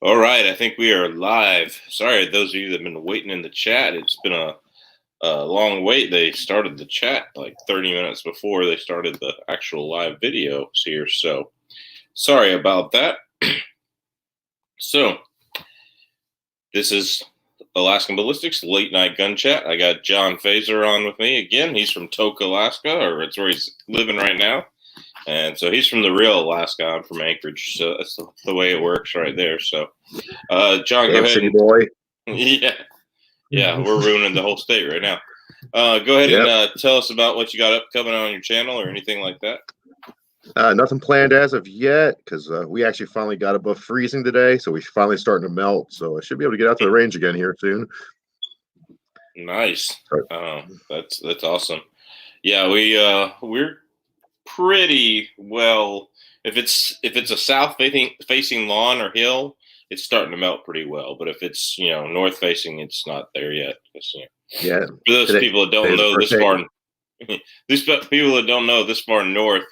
All right, I think we are live. Sorry, those of you that have been waiting in the chat. It's been a long wait. They started the chat like 30 minutes before they started the actual live videos here. So sorry about that. So this is Alaskan Ballistics Late Night Gun Chat. I got John Fazer on with me again. He's from Tok, Alaska, or it's where he's living right now. And so he's from the real Alaska. I'm from Anchorage. So that's the way it works right there. So, John, go ahead. City boy. Yeah, we're ruining the whole state right now. Go ahead and tell us about what you got upcoming on your channel or anything like that. Nothing planned as of yet because we actually finally got above freezing today, so we're finally starting to melt. So I should be able to get out to the range again here soon. Nice. That's awesome. Yeah, we're pretty well. If it's a south facing lawn or hill, it's starting to melt pretty well. But if it's north facing, it's not there yet. Yeah. For those people that don't know this far, these people that don't know this far north,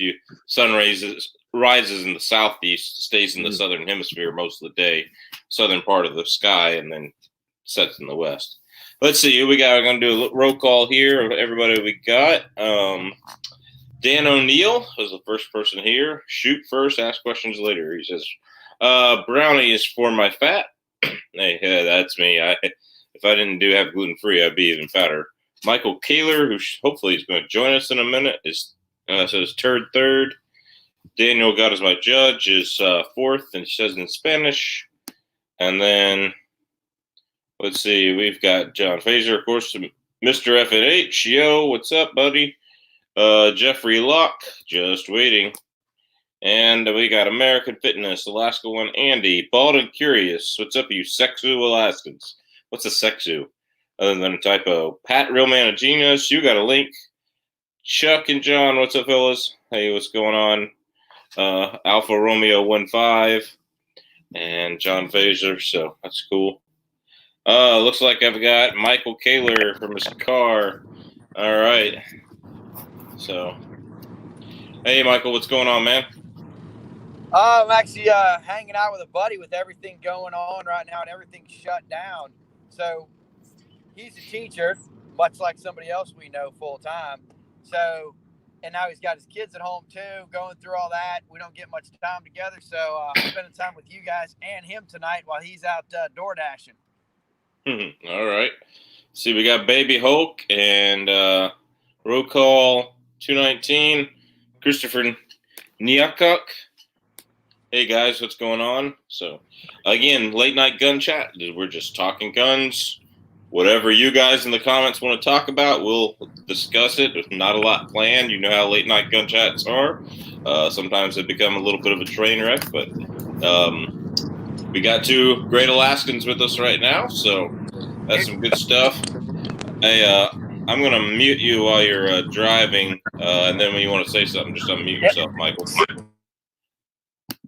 sun rises in the southeast, stays in the southern hemisphere most of the day, southern part of the sky, and then sets in the west. Let's see who we got. We're going to do a roll call here of everybody we got. Dan O'Neill was the first person here. Shoot first, ask questions later. He says, brownie is for my fat. Hey, yeah, that's me. If I didn't have gluten-free, I'd be even fatter. Michael Kaler, who hopefully is going to join us in a minute, says turd third. Daniel got as my judge is fourth, and says in Spanish. And then, let's see, we've got John Fazer, of course, Mr. F&H. Yo, what's up, buddy? Jeffrey Locke, just waiting. And we got American Fitness, Alaska One, Andy, Bald and Curious. What's up, you sexu Alaskans? What's a sexu? Other than a typo. Pat, Real Man of Genius, you got a link. Chuck and John, what's up, fellas? Hey, what's going on? Alpha Romeo 15 and John Fazer, so that's cool. Looks like I've got Michael Kaler from his car. All right. So, hey, Michael, what's going on, man? I'm actually hanging out with a buddy with everything going on right now and everything's shut down. So he's a teacher, much like somebody else we know full time. So, and now he's got his kids at home too, going through all that. We don't get much time together. So I'm spending time with you guys and him tonight while he's out door dashing. All right. See, we got Baby Hulk and roll call 219, Christopher Niakuk. Hey guys, what's going on? So, again, late night gun chat. We're just talking guns. Whatever you guys in the comments want to talk about, we'll discuss it. There's not a lot planned. You know how late night gun chats are. Sometimes they become a little bit of a train wreck, but we got two great Alaskans with us right now, so that's some good stuff. Hey, I'm going to mute you while you're driving, and then when you want to say something, just unmute yourself, Michael.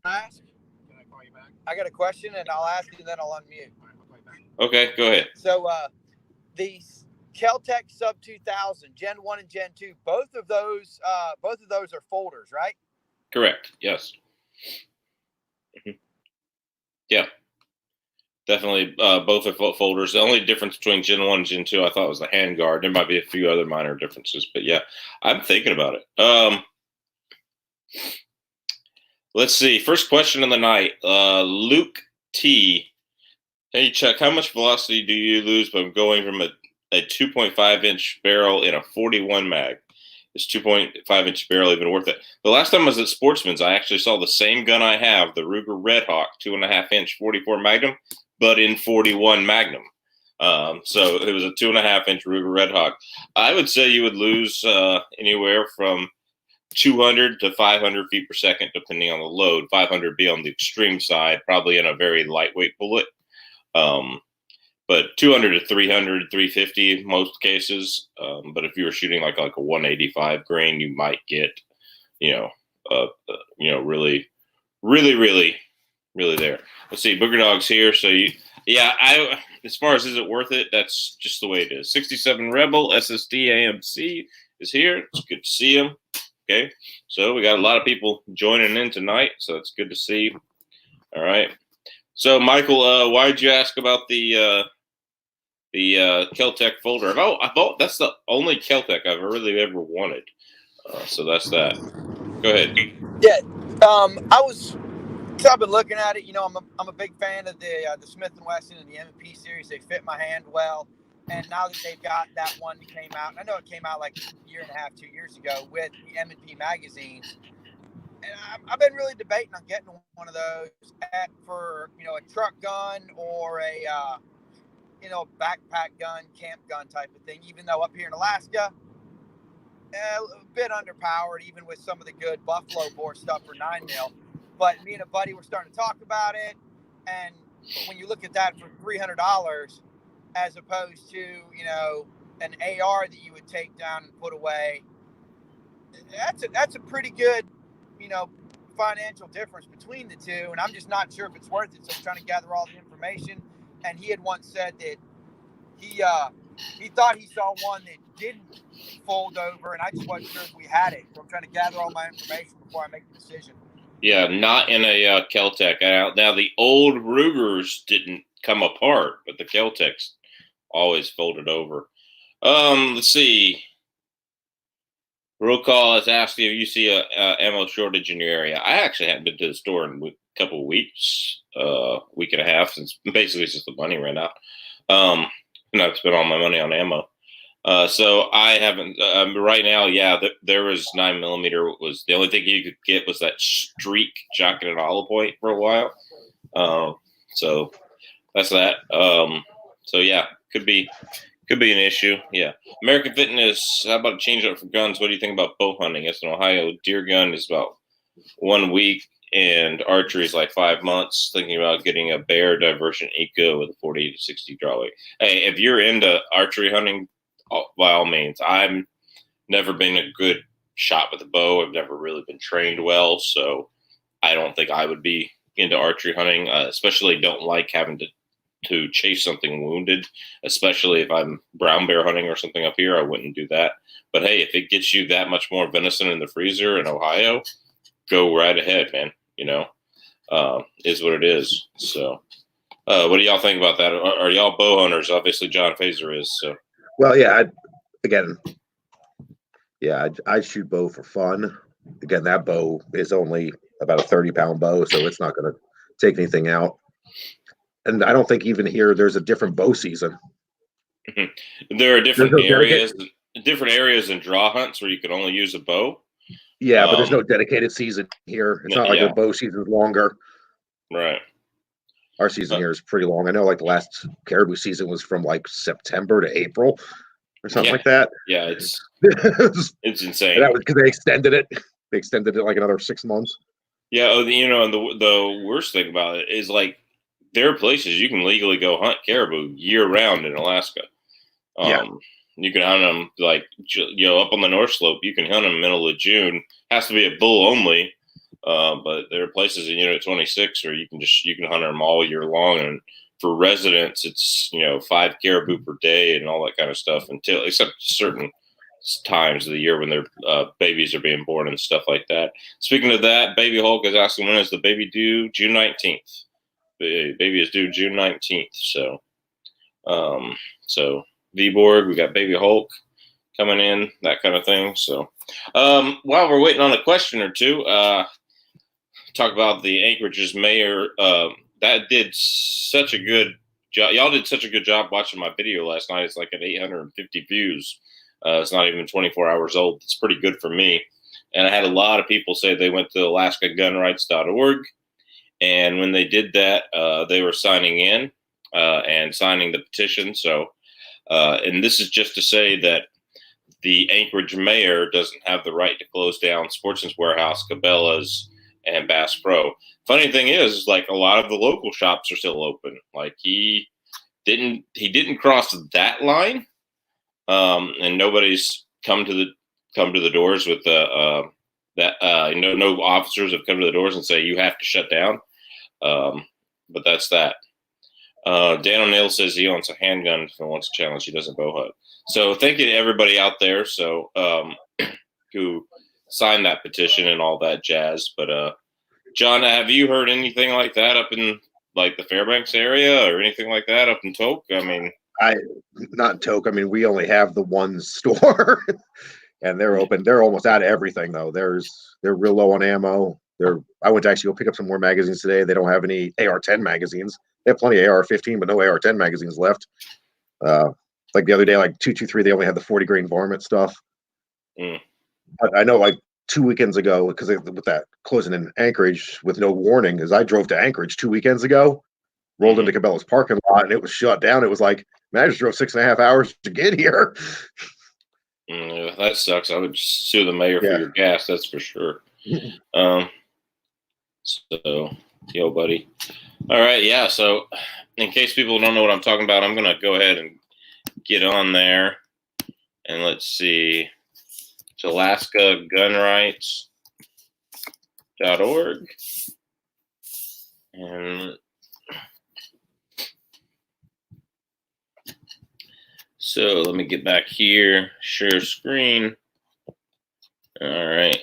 Ask? Can I call you back? I got a question, and I'll ask you, and then I'll unmute. Okay, go ahead. So the Kel-Tec Sub 2000, Gen 1 and Gen 2, both of those are folders, right? Correct, yes. Yeah. Definitely both are folders. The only difference between Gen 1 and Gen 2 I thought was the handguard. There might be a few other minor differences, but yeah, I'm thinking about it. Let's see. First question of the night. Luke T. Hey, Chuck, how much velocity do you lose by going from a 2.5-inch barrel in a 41 mag? Is 2.5-inch barrel even worth it? The last time I was at Sportsman's, I actually saw the same gun I have, the Ruger Red Hawk 2.5-inch 44 Magnum, but in 41 Magnum. So it was a 2.5-inch Ruger Red Hawk. I would say you would lose anywhere from 200 to 500 feet per second, depending on the load. 500 be on the extreme side, probably in a very lightweight bullet. But 200 to 300, 350 most cases. But if you were shooting like a 185 grain, you might get, really, really, really, really there. Let's see, Booger Dog's here. So as far as is it worth it, that's just the way it is. 67 Rebel SSD AMC is here. It's good to see him. Okay, so we got a lot of people joining in tonight, so it's good to see. All right. So, Michael, why did you ask about the Keltec folder? I thought that's the only Keltec I've really ever wanted. So that's that. Go ahead. Yeah, I've been looking at it. You know, I'm a big fan of the Smith and Wesson and the M&P series. They fit my hand well, and now that they've got that one that came out, and I know it came out like a year and a half, 2 years ago with the M&P magazines. And I've been really debating on getting one of those for a truck gun or a backpack gun, camp gun type of thing. Even though up here in Alaska, a bit underpowered, even with some of the good buffalo bore stuff for 9mm. But me and a buddy were starting to talk about it, and when you look at that for $300, as opposed to an AR that you would take down and put away, that's a pretty good financial difference between the two, and I'm just not sure if it's worth it. So I'm trying to gather all the information. And he had once said that he thought he saw one that didn't fold over, and I just wasn't sure if we had it. So I'm trying to gather all my information before I make the decision. Yeah, not in a Keltec. Now the old Rugers didn't come apart, but the Keltecs always folded over. Let's see. Roll call is asking if you see a ammo shortage in your area. I actually haven't been to the store in a couple of weeks, week and a half, since the money ran out. And I've spent all my money on ammo. So I haven't right now. Yeah, there was 9mm. Was the only thing you could get was that streak jockey and hollow point for a while. So that's that. So yeah, could be an issue. Yeah, American Fitness. How about a change up for guns? What do you think about bow hunting? It's in Ohio. Deer gun is about 1 week, and archery is like 5 months. Thinking about getting a bear diversion eco with a 40 to 60 draw weight. Hey, if you're into archery hunting, by all means. I've never been a good shot with a bow. I've never really been trained well, so I don't think I would be into archery hunting. Especially don't like having to chase something wounded, especially if I'm brown bear hunting or something up here. I wouldn't do that. But hey, if it gets you that much more venison in the freezer in Ohio, go right ahead, man. Is what it is. So, what do y'all think about that? Are y'all bow hunters? Obviously, John Fazer is. So. Well, yeah. I shoot bow for fun. Again, that bow is only about a 30-pound bow, so it's not going to take anything out. And I don't think even here there's a different bow season. There are different areas in draw hunts where you can only use a bow. Yeah, but there's no dedicated season here. It's not like the bow season is longer. Right. Our season here is pretty long. I know, like the last caribou season was from like September to April or something like that. Yeah, it's insane. And that was because they extended it. They extended it like another 6 months. Yeah, and the worst thing about it is like there are places you can legally go hunt caribou year round in Alaska. You can hunt them like up on the North Slope. You can hunt them middle of June. Has to be a bull only. But there are places in Unit 26 where you can hunt them all year long, and for residents, it's 5 caribou per day and all that kind of stuff except certain times of the year when their babies are being born and stuff like that. Speaking of that, Baby Hulk is asking when is the baby due? June 19th. The baby is due June 19th. So V-Borg, we got Baby Hulk coming in, that kind of thing. So while we're waiting on a question or two, talk about the Anchorage's mayor. That did such a good job. Y'all did such a good job watching my video last night. It's like at 850 views. It's not even 24 hours old. It's pretty good for me. And I had a lot of people say they went to alaskagunrights.org. And when they did that, they were signing in and signing the petition. So, and this is just to say that the Anchorage mayor doesn't have the right to close down Sportsman's Warehouse, Cabela's, and Bass Pro. Funny thing is, like a lot of the local shops are still open. Like he didn't cross that line, and nobody's come to the doors with no officers have come to the doors and say you have to shut down. But that's that. Dan O'Neill says he wants a handgun if he wants a challenge. He doesn't bow hunt. So thank you to everybody out there. So who signed that petition and all that jazz. But John, have you heard anything like that up in like the Fairbanks area or anything like that up in Toke? I mean, not in Toke. I mean, we only have the one store, and they're open. They're almost out of everything though. They're real low on ammo. I went to actually go pick up some more magazines today. They don't have any AR-10 magazines. They have plenty of AR-15, but no AR-10 magazines left. Like the other day, like 223, they only had the 40 grain varmint stuff. But I know, like 2 weekends ago, because with that closing in Anchorage with no warning, as I drove to Anchorage 2 weekends ago, rolled into Cabela's parking lot, and it was shut down. It was like, man, I just drove 6.5 hours to get here. That sucks. I would sue the mayor for your gas, that's for sure. So, yo, buddy. All right, yeah. So, in case people don't know what I'm talking about, I'm gonna go ahead and get on there, and let's see. It's AlaskaGunRights.org, and so let me get back here. Share screen. All right.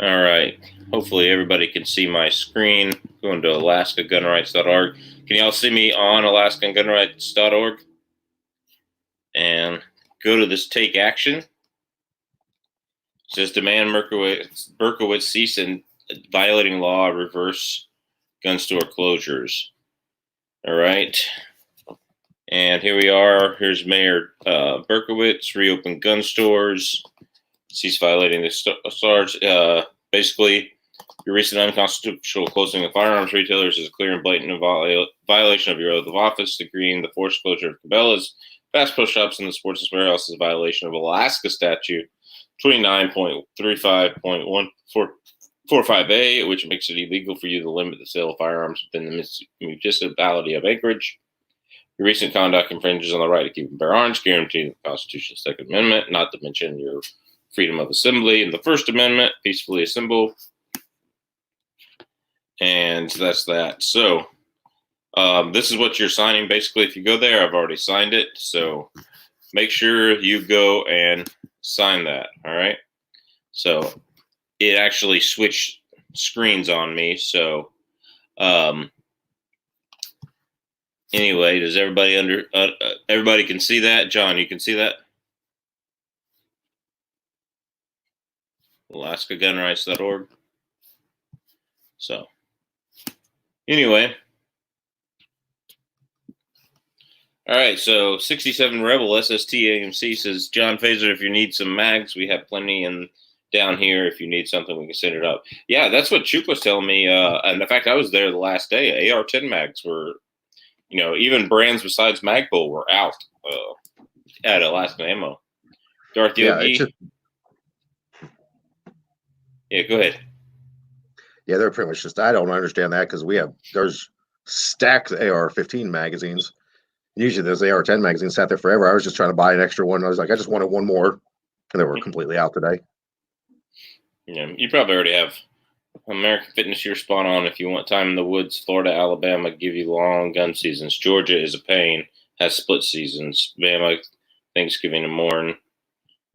All right. Hopefully everybody can see my screen. Going to AlaskaGunRights.org. Can y'all see me on AlaskaGunRights.org? And go to this take action. It says demand Berkowitz cease and violating law, reverse gun store closures. All right. And here we are. Here's Mayor Berkowitz, reopen gun stores. Cease violating the stars. Basically, your recent unconstitutional closing of firearms retailers is a clear and blatant violation of your oath of office. Agreeing the forced closure of Cabela's Fast Pro shops and the sports warehouse is a violation of Alaska Statute 29.35.145A, which makes it illegal for you to limit the sale of firearms within the municipality of Anchorage. Your recent conduct infringes on the right to keep and bear arms, guaranteed in the Constitution's Second Amendment, not to mention your freedom of assembly in the First Amendment, peacefully assemble. And that's that. So this is what you're signing. Basically, if you go there, I've already signed it. So make sure you go and sign that. All right. So it actually switched screens on me. So anyway, does everybody everybody can see that? John, you can see that? AlaskaGunRights.org. So, anyway. All right, so 67 Rebel SST AMC says, John Phaser, if you need some mags, we have plenty down here. If you need something, we can send it up. Yeah, that's what Chuk was telling me. And in fact, I was there the last day. AR-10 mags were, even brands besides Magpul were out at Alaska Ammo. Darth Yogi. Yeah, go ahead. Yeah, they're pretty much just, I don't understand that because there's stacked AR-15 magazines. Usually those AR-10 magazines sat there forever. I was just trying to buy an extra one. I was like, I just wanted one more. And they were completely out today. Yeah, you probably already have American Fitness. You're spot on. If you want time in the woods, Florida, Alabama give you long gun seasons. Georgia is a pain, has split seasons. Bama, Thanksgiving and morning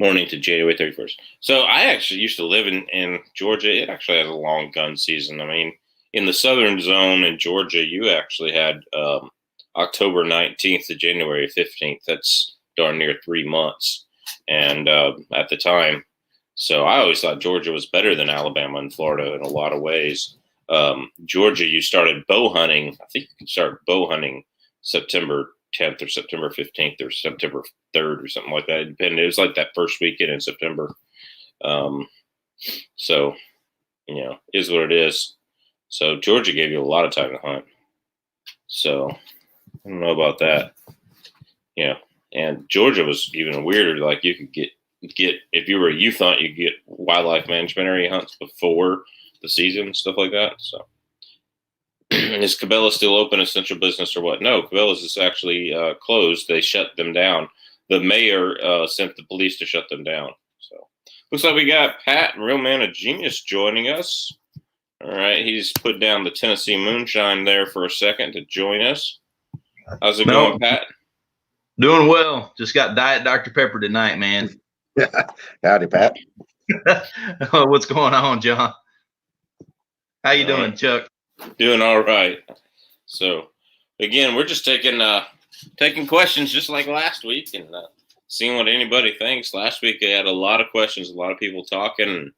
to January 31st. So I actually used to live in Georgia. It actually has a long gun season. I mean, in the southern zone in Georgia, you actually had October 19th to January 15th. That's darn near 3 months. And at the time, so I always thought Georgia was better than Alabama and Florida in a lot of ways. Georgia, you started bow hunting. I think you could start bow hunting September 10th or September 15th or September 3rd or something like that. It depended. It was like that first weekend in September. So, is what it is. So Georgia gave you a lot of time to hunt. So I don't know about that. And Georgia was even weirder. Like you could get if you were a youth hunt, you could get wildlife management area hunts before the season, stuff like that. So is Cabela's still open, essential business or what? No, Cabela's is actually closed. They shut them down. The mayor sent the police to shut them down. So looks like we got Pat, Real Man of Genius, joining us. All right, he's put down the Tennessee Moonshine there for a second to join us. How's it going, Pat? Doing well. Just got Diet Dr. Pepper tonight, man. Howdy, Pat. What's going on, John? How you doing, Chuck? Doing all right. So, again, we're just taking questions just like last week and seeing what anybody thinks. Last week they had a lot of questions, a lot of people talking. And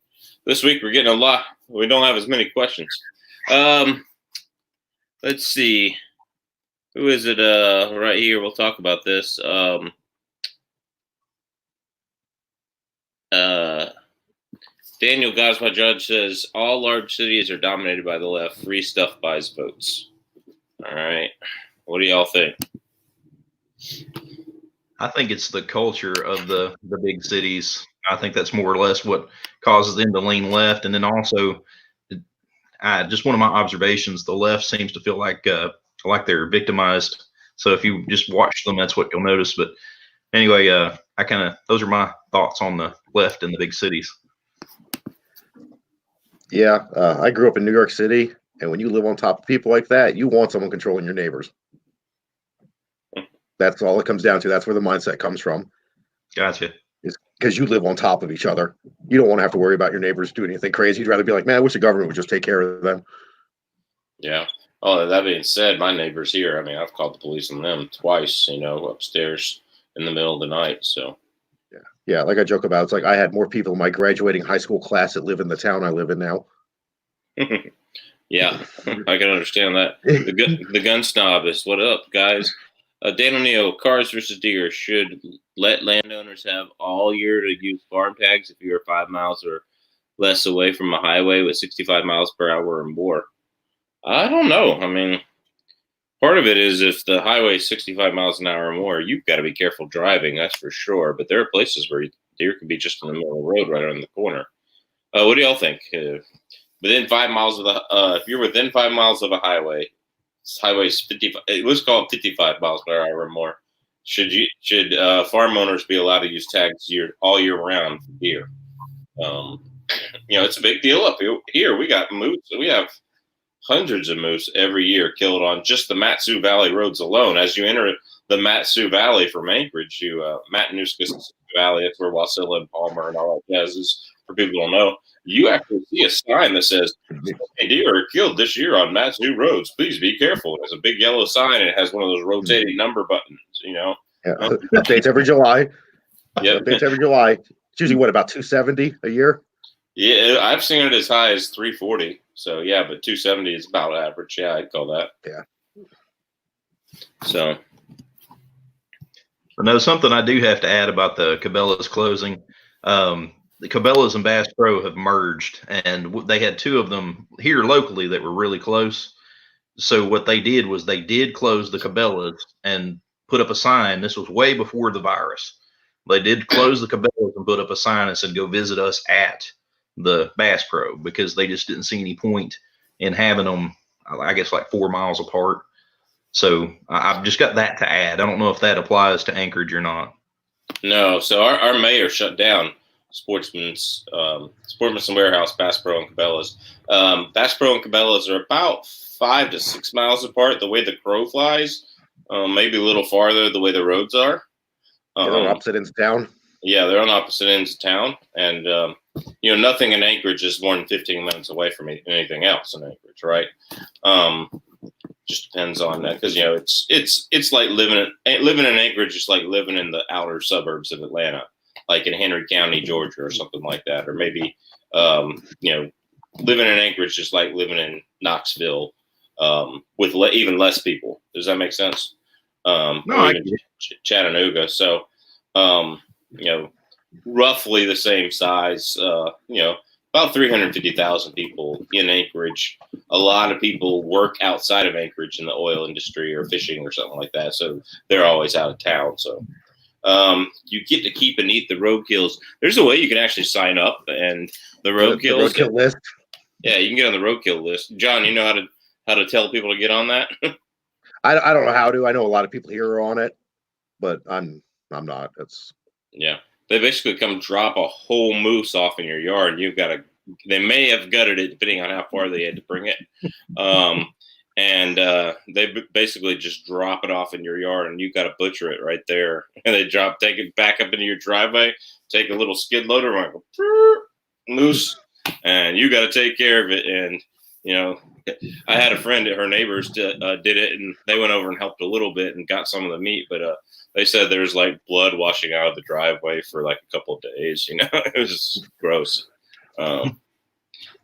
this week we're getting a lot. We don't have as many questions. Let's see. Who is it? Right here. We'll talk about this. Daniel Gosma Judge says all large cities are dominated by the left. Free stuff buys votes. All right. What do y'all think? I think it's the culture of the big cities. I think that's more or less what causes them to lean left. And then also, just one of my observations, the left seems to feel like they're victimized. So if you just watch them, that's what you'll notice. But anyway, those are my thoughts on the left in the big cities. Yeah, I grew up in New York City, and when you live on top of people like that, you want someone controlling your neighbors. That's all it comes down to. That's where the mindset comes from. Gotcha. Is because you live on top of each other. You don't want to have to worry about your neighbors doing anything crazy. You'd rather be like, man, I wish the government would just take care of them. Yeah. Oh, that being said, my neighbors here, I mean, I've called the police on them twice, upstairs in the middle of the night. So. Yeah, like I joke about, it's like I had more people in my graduating high school class that live in the town I live in now. Yeah, I can understand that. The gun snob is, what up, guys? Dan O'Neill, cars versus deer should let landowners have all year to use farm tags if you are 5 miles or less away from a highway with 65 miles per hour or more. I don't know. I mean, part of it is if the highway is 65 miles an hour or more, you've got to be careful driving, that's for sure. But there are places where deer can be just in the middle of the road right around the corner. What do y'all think? Within 5 miles of if you're within 5 miles of a highway, highway's 55. Let's call it 55 miles per hour or more. Should farm owners be allowed to use tags all year round for deer? It's a big deal up here. We got moose. We have hundreds of moose every year killed on just the Matsu Valley roads alone. As you enter the Matsu Valley from Anchorage, Matanuska Valley, that's where Wasilla and Palmer and all that jazz is, for people who don't know. You actually see a sign that says, deer are killed this year on Matsu roads. Please be careful. It's a big yellow sign, and it has one of those rotating number buttons, Yeah, updates every July. Yeah, updates every July. It's usually, about 270 a year? Yeah, I've seen it as high as 340. So, yeah, but 270 is about average. Yeah, I'd call that. Yeah. So. No, something I do have to add about the Cabela's closing. The Cabela's and Bass Pro have merged, and they had two of them here locally that were really close. So what they did was they did close the Cabela's and put up a sign. This was way before the virus. They did close the Cabela's and put up a sign and said, go visit us at the Bass Pro, because they just didn't see any point in having them, I guess, like 4 miles apart. So I've just got that to add. I don't know if that applies to Anchorage or not. No. So our mayor shut down Sportsman's Warehouse, Bass Pro, and Cabela's. Bass Pro and Cabela's are about 5 to 6 miles apart the way the crow flies, maybe a little farther the way the roads are. They're on opposite ends of town. Yeah, they're on opposite ends of town. And, nothing in Anchorage is more than 15 minutes away from anything else in Anchorage, right? Just depends on that, because it's like living in Anchorage, just like living in the outer suburbs of Atlanta, like in Henry County, Georgia, or something like that, or maybe living in Anchorage just like living in Knoxville, with even less people. Does that make sense? No, or even Chattanooga. So, roughly the same size. About 350,000 people in Anchorage. A lot of people work outside of Anchorage in the oil industry or fishing or something like that. So they're always out of town. So you get to keep and eat the roadkills. There's a way you can actually sign up, and the roadkills. The roadkill list. Yeah, you can get on the roadkill list. John, you know how to tell people to get on that? I don't know how to. I know a lot of people here are on it, but I'm not. Yeah. They basically come drop a whole moose off in your yard. They may have gutted it depending on how far they had to bring it. And they basically just drop it off in your yard, and you've got to butcher it right there. And they take it back up into your driveway, take a little skid loader, and go, moose, and you got to take care of it. And you know, I had a friend that her neighbors did it, and they went over and helped a little bit and got some of the meat, but they said there's like blood washing out of the driveway for like a couple of days. You know, it was gross.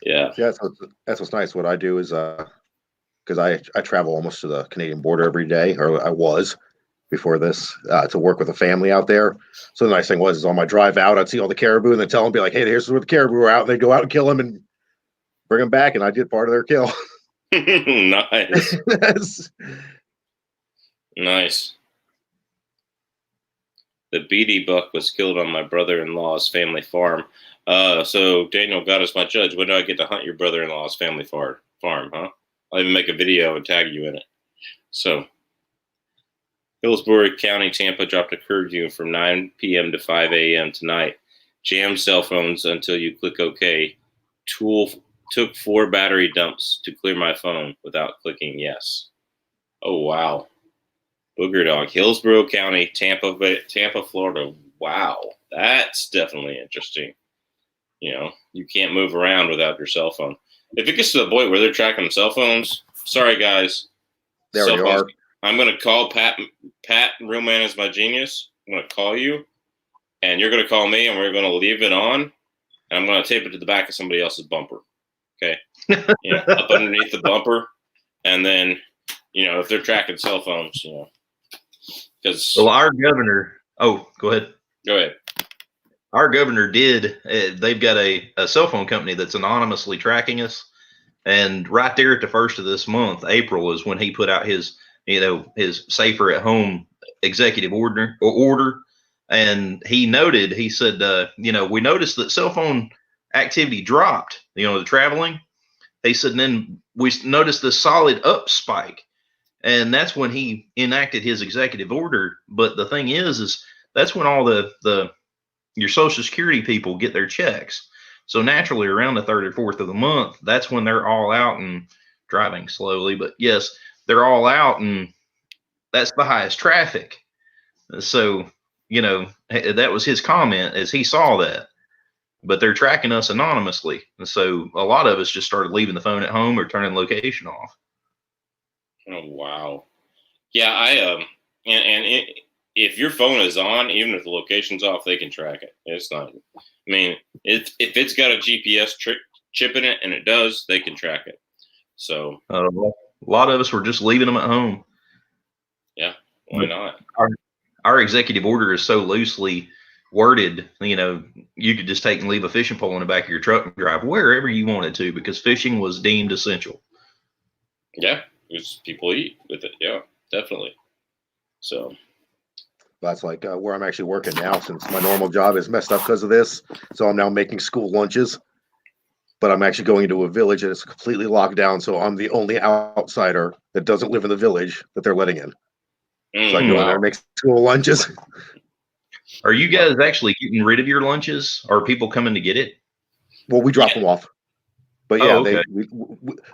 Yeah. That's what's nice. What I do is because I travel almost to the Canadian border every day, or I was before this, to work with a family out there. So the nice thing was, is on my drive out, I'd see all the caribou and then tell them, be like, hey, here's where the caribou are out. And they'd go out and kill them and bring them back. And I did part of their kill. Nice. Nice. The beady buck was killed on my brother-in-law's family farm. So Daniel, God is my judge. When do I get to hunt your brother-in-law's family farm, huh? I'll even make a video and tag you in it. So, Hillsborough County, Tampa dropped a curfew from 9 p.m. to 5 a.m. tonight. Jam cell phones until you click OK. Tool took 4 battery dumps to clear my phone without clicking yes. Oh, wow. Booger dog. Hillsborough County, Tampa, Florida. Wow. That's definitely interesting. You know, you can't move around without your cell phone. If it gets to the point where they're tracking cell phones, sorry guys. There you are. I'm going to call Pat. Real man is my genius. I'm going to call you, and you're going to call me, and we're going to leave it on, and I'm going to tape it to the back of somebody else's bumper. Okay, up underneath the bumper, and then if they're tracking cell phones, because our governor. Oh, go ahead. Go ahead. Our governor did. They've got a cell phone company that's anonymously tracking us, and right there at the first of this month, April, is when he put out his his safer at home executive order. And he said, we noticed that cell phone activity dropped. The traveling. He said, and then we noticed the solid up spike, and that's when he enacted his executive order. But the thing is that's when all your Social Security people get their checks. So naturally, around the 3rd or 4th of the month, that's when they're all out and driving slowly. But yes, they're all out, and that's the highest traffic. So, that was his comment as he saw that. But they're tracking us anonymously. And so a lot of us just started leaving the phone at home or turning location off. Oh, wow. Yeah, if your phone is on, even if the location's off, they can track it. It's not. I mean, if it's got a GPS chip in it, and it does, they can track it. So a lot of us were just leaving them at home. Yeah, why not? Our executive order is so loosely worded. You could just take and leave a fishing pole in the back of your truck and drive wherever you wanted to, because fishing was deemed essential. Yeah, because people eat with it. Yeah, definitely. So. That's like where I'm actually working now, since my normal job is messed up because of this. So I'm now making school lunches, but I'm actually going into a village and it's completely locked down. So I'm the only outsider that doesn't live in the village that they're letting in. So I go in there and make school lunches. Are you guys actually getting rid of your lunches? Or are people coming to get it? Well, we drop them off. But yeah,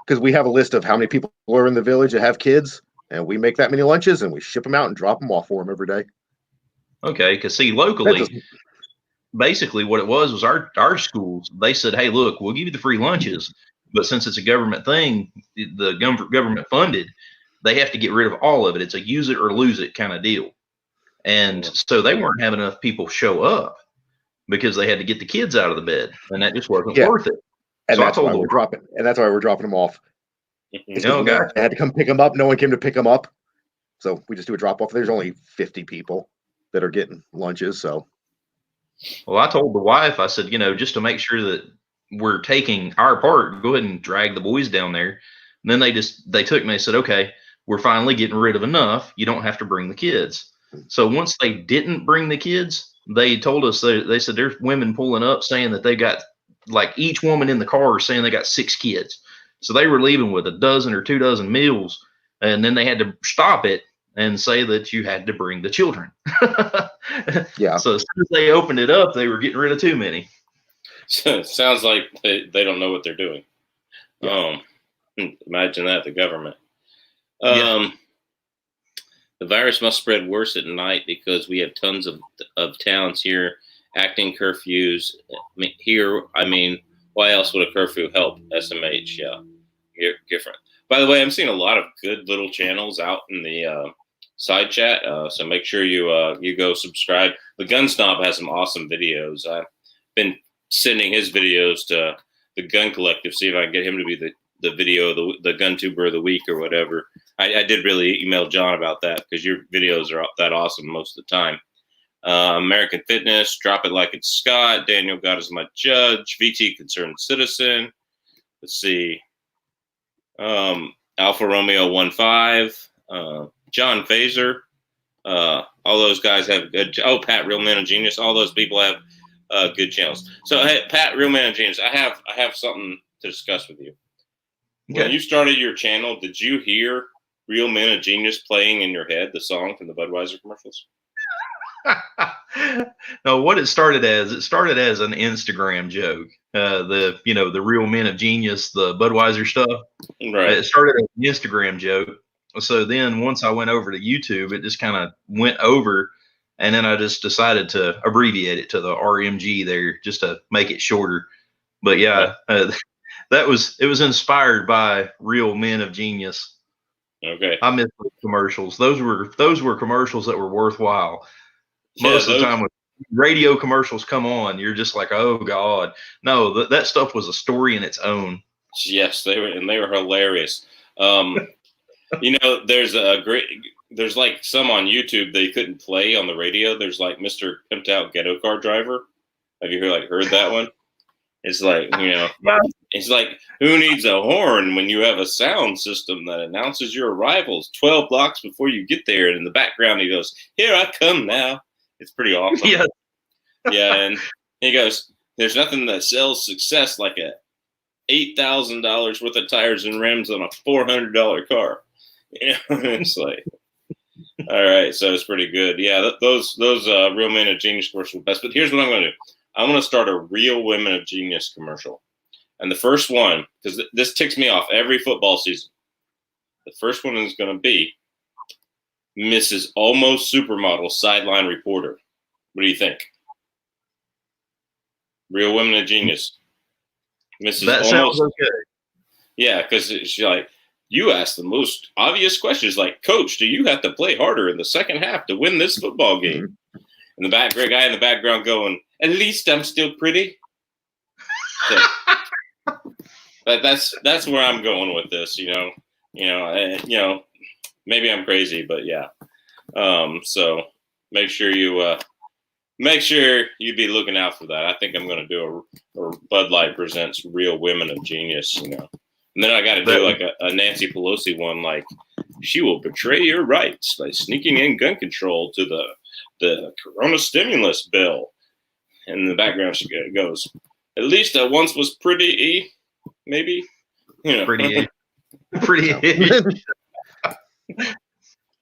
because we have a list of how many people are in the village that have kids, and we make that many lunches and we ship them out and drop them off for them every day. Okay, because see, locally, basically what it was our schools, they said, hey, look, we'll give you the free lunches, but since it's a government thing, the government funded, they have to get rid of all of it. It's a use it or lose it kind of deal. And so they weren't having enough people show up because they had to get the kids out of the bed, and that just wasn't worth it. And so that's why we're dropping. And that's why we're dropping them off. They had to come pick them up. No one came to pick them up. So we just do a drop off. There's only 50 people that are getting lunches. So, well, I told the wife, I said, just to make sure that we're taking our part, go ahead and drag the boys down there. And then they took me and said, okay, we're finally getting rid of enough. You don't have to bring the kids. So once they didn't bring the kids, they told us, they said there's women pulling up saying that they got, like, each woman in the car saying they got 6 kids. So they were leaving with a dozen or 2 dozen meals, and then they had to stop it and say that you had to bring the children. Yeah. So as soon as they opened it up, they were getting rid of too many. So it sounds like they don't know what they're doing. Yeah. Imagine that, the government. The virus must spread worse at night because we have tons of towns here acting curfews. Why else would a curfew help? SMH, yeah, you're different. By the way, I'm seeing a lot of good little channels out in the side chat, so make sure you go subscribe. The Gun Snob has some awesome videos. I've been sending his videos to the Gun Collective, see if I can get him to be the video, the Gun Tuber of the week or whatever. I did really email John about that because your videos are that awesome most of the time. American Fitness, Drop It Like It's Scott, Daniel God Is My Judge, VT Concerned Citizen. Let's see. Alpha Romeo 15, John Phaser. All those guys have good. Oh, Pat, Real Man of Genius. All those people have good channels. So, hey, Pat, Real Man of Genius, I have something to discuss with you. Okay. When you started your channel, did you hear Real Men of Genius playing in your head, the song from the Budweiser commercials? No, what it started as an Instagram joke. The Real Men of Genius, the Budweiser stuff. Right. It started as an Instagram joke. So then once I went over to YouTube, it just kind of went over, and then I just decided to abbreviate it to the RMG there just to make it shorter. But yeah, it was inspired by Real Men of Genius. Okay. I miss those commercials. Those were commercials that were worthwhile. Most of the time when radio commercials come on, you're just like, oh God. No, that stuff was a story in its own. Yes, they were hilarious. There's like some on YouTube they couldn't play on the radio. There's like Mr. Pimped Out Ghetto Car Driver. Have you heard that one? It's like, it's like, who needs a horn when you have a sound system that announces your arrivals 12 blocks before you get there? And in the background, he goes, "Here I come now." It's pretty awesome. Yeah. Yeah. And he goes, "There's nothing that sells success like a $8,000 worth of tires and rims on a $400 car." It's like, all right. So it's pretty good. Yeah. Those Real Men of Genius commercials are best. But here's what I'm going to do. I'm going to start a Real Women of Genius commercial. And the first one, because this ticks me off every football season, the first one is going to be Mrs. Almost Supermodel Sideline Reporter. What do you think? Real Women of Genius. Mrs. That sounds okay. Yeah, because she's like, you ask the most obvious questions like, "Coach, do you have to play harder in the second half to win this football game?" And the guy in the background going, "At least I'm still pretty." So, that's where I'm going with this. Maybe I'm crazy, but yeah. So make sure you be looking out for that. I think I'm going to do a Bud Light presents Real Women of Genius. And then I got to do like a Nancy Pelosi one, like, she will betray your rights by sneaking in gun control to the Corona stimulus bill. And in the background, she goes, "At least I once was pretty, maybe." Pretty.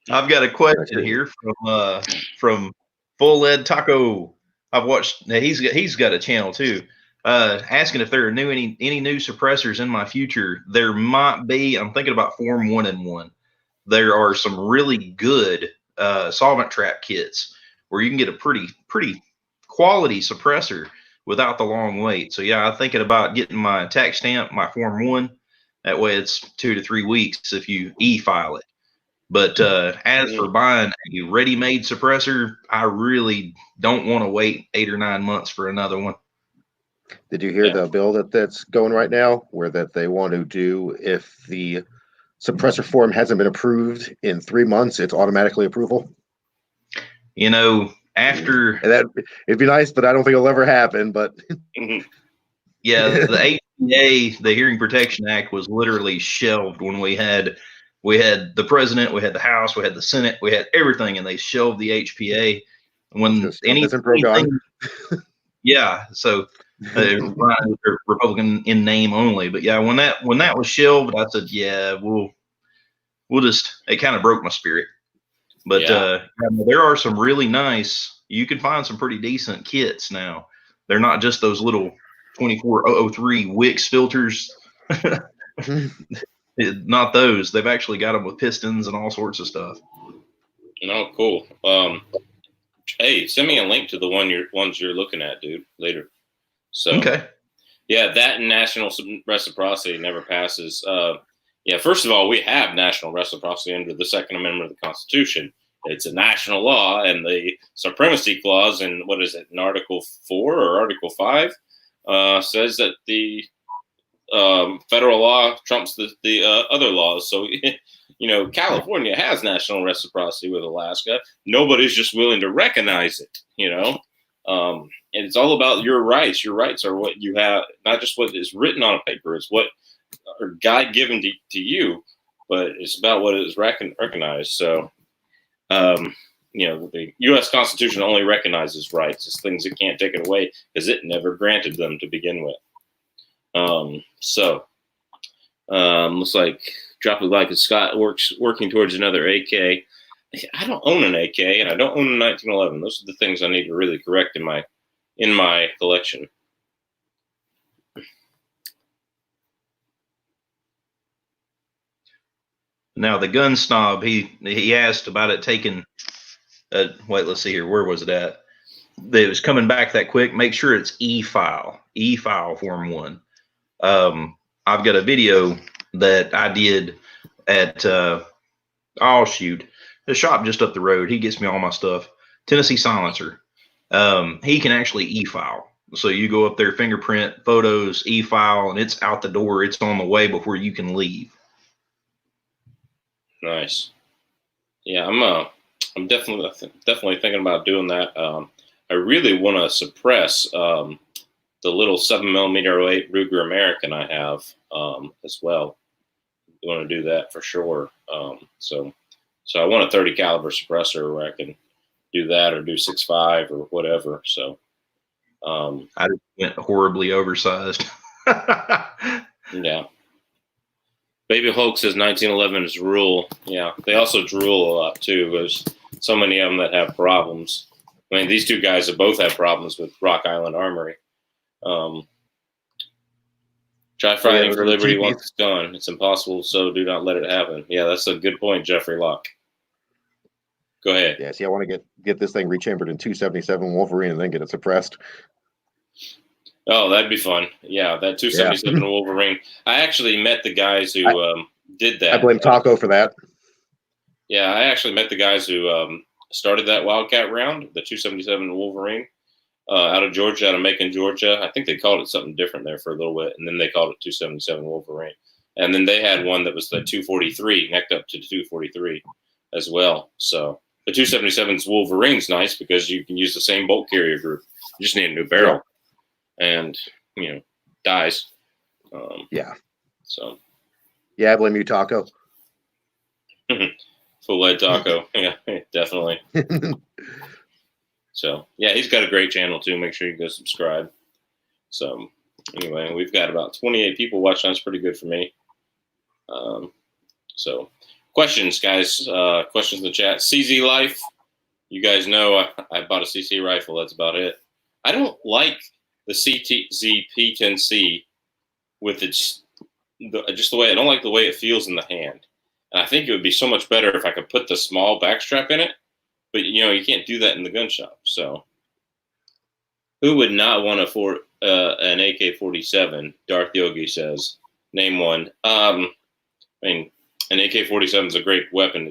I've got a question here from Full Ed Taco. I've watched. He's got a channel too. Asking if there are any new suppressors in my future. There might be. I'm thinking about Form 1-in-1. There are some really good solvent trap kits where you can get a pretty quality suppressor without the long wait. So yeah, I'm thinking about getting my tax stamp, my Form 1. That way it's 2 to 3 weeks if you e-file it. But as for buying a ready-made suppressor, I really don't want to wait 8 or 9 months for another one. Did you hear the bill that's going right now, where that they want to do, if the suppressor form hasn't been approved in 3 months, it's automatically approval? After that, it'd be nice, but I don't think it'll ever happen. But yeah, the HPA, the Hearing Protection Act, was literally shelved when we had the president, we had the House, we had the Senate, we had everything, and they shelved the HPA. When anything, yeah, so Republican in name only, but yeah, when that was shelved, I said, yeah, we'll just. It kind of broke my spirit. But there are some really nice. You can find some pretty decent kits now. They're not just those little 24003 Wix filters. Not those. They've actually got them with pistons and all sorts of stuff. No, cool. Hey, send me a link to the ones you're looking at, dude, later. So Okay. yeah, that and national reciprocity never passes. Yeah, first of all, we have national reciprocity under the Second Amendment of the Constitution. It's a national law, and the supremacy clause in what is it, in Article 4 or Article 5, says that the federal law trumps the other laws. So, California has national reciprocity with Alaska. Nobody's just willing to recognize it, and it's all about your rights. Your rights are what you have, not just what is written on a paper. It's what are God given to you, but it's about what is recognized. So, the U.S. Constitution only recognizes rights. It's things it can't take it away because it never granted them to begin with. Looks like drop a like as Scott working towards another AK. I don't own an AK and I don't own a 1911. Those are the things I need to really correct in my collection. Now the gun snob, he asked about it taking. Wait, let's see here. Where was it at? It was coming back that quick. Make sure it's e-file Form 1. I've got a video that I did at the shop just up the road. He gets me all my stuff. Tennessee Silencer. He can actually e-file. So you go up there, fingerprint, photos, e-file, and it's out the door. It's on the way before you can leave. Nice. Yeah, I'm definitely thinking about doing that. I really want to suppress the little 7mm 08 Ruger American I have as well. I want to do that for sure. So I want a 30 caliber suppressor where I can do that or do 6.5 or whatever. So I just went horribly oversized. Yeah. Baby Hulk says 1911 is rule. Yeah, they also drool a lot too. There's so many of them that have problems. I mean, these two guys have both had problems with Rock Island Armory. Try fighting for liberty once it's done. It's impossible, so do not let it happen. Yeah, that's a good point, Jeffrey Locke. Go ahead. Yeah, see, I want to get this thing rechambered in 277 Wolverine and then get it suppressed. Oh, that'd be fun. Yeah, that 277 Wolverine. I actually met the guys who did that. I blame Taco for that. Yeah, I actually met the guys who started that Wildcat round, the 277 Wolverine, out of Georgia, out of Macon, Georgia. I think they called it something different there for a little bit, and then they called it 277 Wolverine. And then they had one that was the 243, necked up to 243 as well. So the 277's Wolverine's nice because you can use the same bolt carrier group. You just need a new barrel. And dies. So. Yeah, I blame you, Taco. Full lead Taco. Yeah, definitely. So yeah, he's got a great channel too. Make sure you go subscribe. So anyway, we've got about 28 people watching. That's pretty good for me. So questions, guys. Questions in the chat. CZ Life. You guys know I bought a CC rifle. That's about it. I don't like the CTZ P10C with just the way I don't like the way it feels in the hand. And I think it would be so much better if I could put the small backstrap in it, but you can't do that in the gun shop. So who would not want an AK-47? Darth Yogi says, name one. I mean, an AK-47 is a great weapon.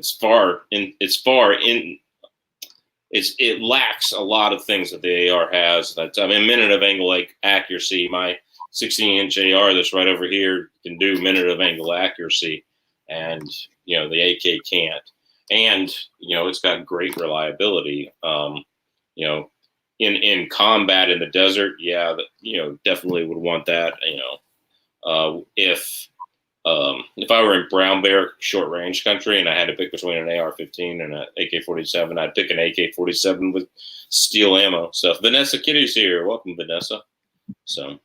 It lacks a lot of things that the AR has. A minute of angle accuracy. My 16-inch AR that's right over here can do minute of angle accuracy, and the AK can't. And it's got great reliability. In combat in the desert, definitely would want that. If I were in brown bear short range country and I had to pick between an AR-15 and an AK-47, I'd pick an AK-47 with steel ammo. So Vanessa Kitty's here. Welcome, Vanessa. So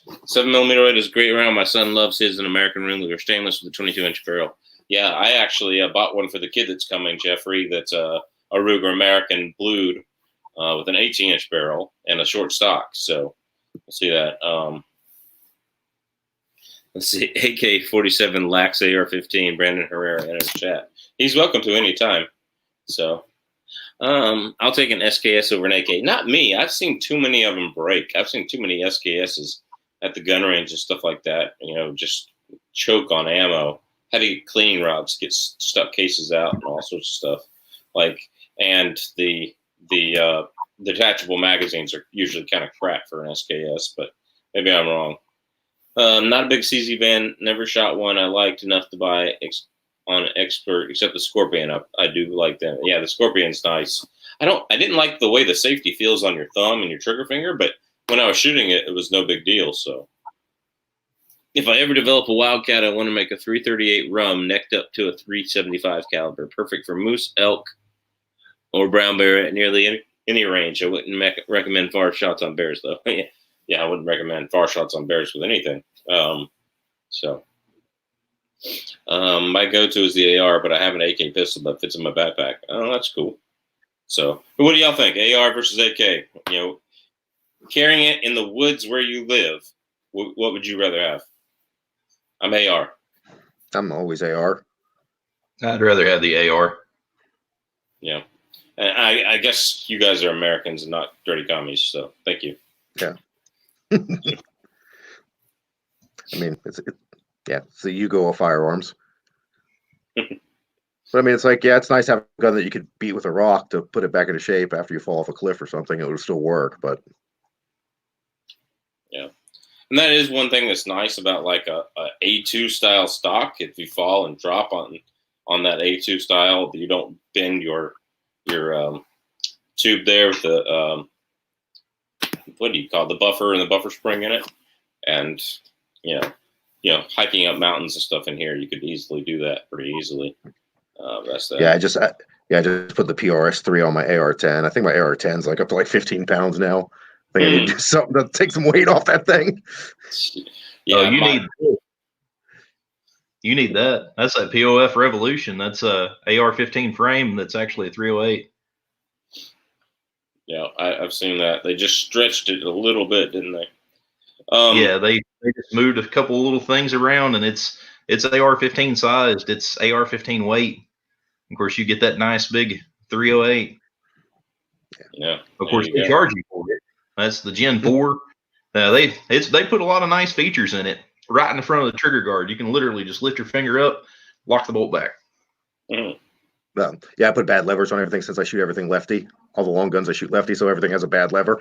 7mm is a great round. My son loves his, an American Runluger stainless with a 22-inch barrel. Yeah, I actually bought one for the kid that's coming, Jeffrey. That's a Ruger American blued with an 18-inch barrel and a short stock. So we'll see that. Let's see, AK-47 lacks AR-15. Brandon Herrera enters chat. He's welcome to any time. So I'll take an SKS over an AK. Not me. I've seen too many of them break. I've seen too many SKSs at the gun range and stuff like that. Just choke on ammo. Heavy cleaning rods get stuck cases out and all sorts of stuff. And the detachable magazines are usually kind of crap for an SKS, but maybe I'm wrong. Not a big CZ van. Never shot one I liked enough to buy on expert, except the Scorpion. I do like them. Yeah, the Scorpion's nice. I didn't like the way the safety feels on your thumb and your trigger finger, but when I was shooting it, it was no big deal. So if I ever develop a Wildcat, I want to make a 338 rum necked up to a 375 caliber, perfect for moose, elk, or brown bear at nearly any range. I wouldn't recommend far shots on bears, though. Yeah, I wouldn't recommend far shots on bears with anything. My go-to is the AR, but I have an AK pistol that fits in my backpack. Oh, that's cool. So, what do y'all think? AR versus AK? Carrying it in the woods where you live, what would you rather have? I'm AR. I'm always AR. I'd rather have the AR. Yeah. And I guess you guys are Americans and not dirty commies, so thank you. Yeah. I mean, it's the Yugo of firearms. But I mean, it's it's nice to have a gun that you could beat with a rock to put it back into shape after you fall off a cliff or something. It would still work, but yeah. And that is one thing that's nice about a A2 style stock. If you fall and drop on that A2 style, you don't bend your tube there with the what do you call it? The buffer and the buffer spring in it, and hiking up mountains and stuff in here, you could easily do that pretty easily. That's that. Yeah, I just put the PRS-3 on my AR-10. I think my AR-10's up to 15 pounds now. I think I need to do something to take some weight off that thing. Yeah, you need that. That's that POF Revolution. That's a AR-15 frame. That's actually a 308. Yeah, I've seen that. They just stretched it a little bit, didn't they? Yeah, they just moved a couple little things around, and it's AR-15 sized. It's AR-15 weight. Of course, you get that nice big 308. Yeah. Of course, they charge you for it. That's the Gen 4. They put a lot of nice features in it right in the front of the trigger guard. You can literally just lift your finger up, lock the bolt back. Mm-hmm. Yeah, I put bad levers on everything since I shoot everything lefty. All the long guns I shoot lefty, so everything has a bad lever.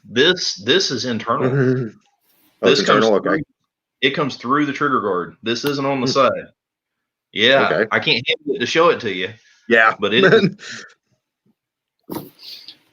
This is internal. Oh, it's internal? Okay. It comes through the trigger guard. This isn't on the side. Yeah, okay. I can't handle it to show it to you. Yeah. But it All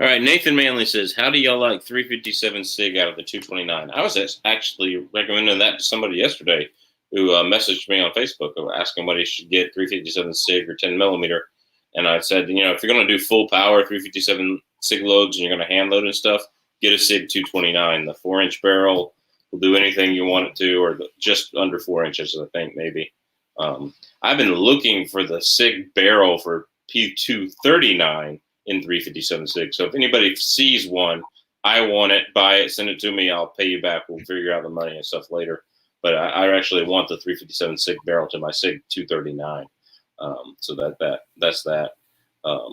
right, Nathan Manley says, how do y'all like 357 SIG out of the 229? I was actually recommending that to somebody yesterday who messaged me on Facebook asking what he should get, 357 SIG or 10 millimeter. And I said, if you're going to do full power 357 SIG loads and you're going to hand load and stuff, get a SIG 229. The 4-inch barrel will do anything you want it to, or just under 4 inches, I think, maybe. I've been looking for the SIG barrel for P239 in 357 SIG. So if anybody sees one, I want it, buy it, send it to me. I'll pay you back. We'll figure out the money and stuff later. But I actually want the 357 SIG barrel to my SIG 239. So that's that. But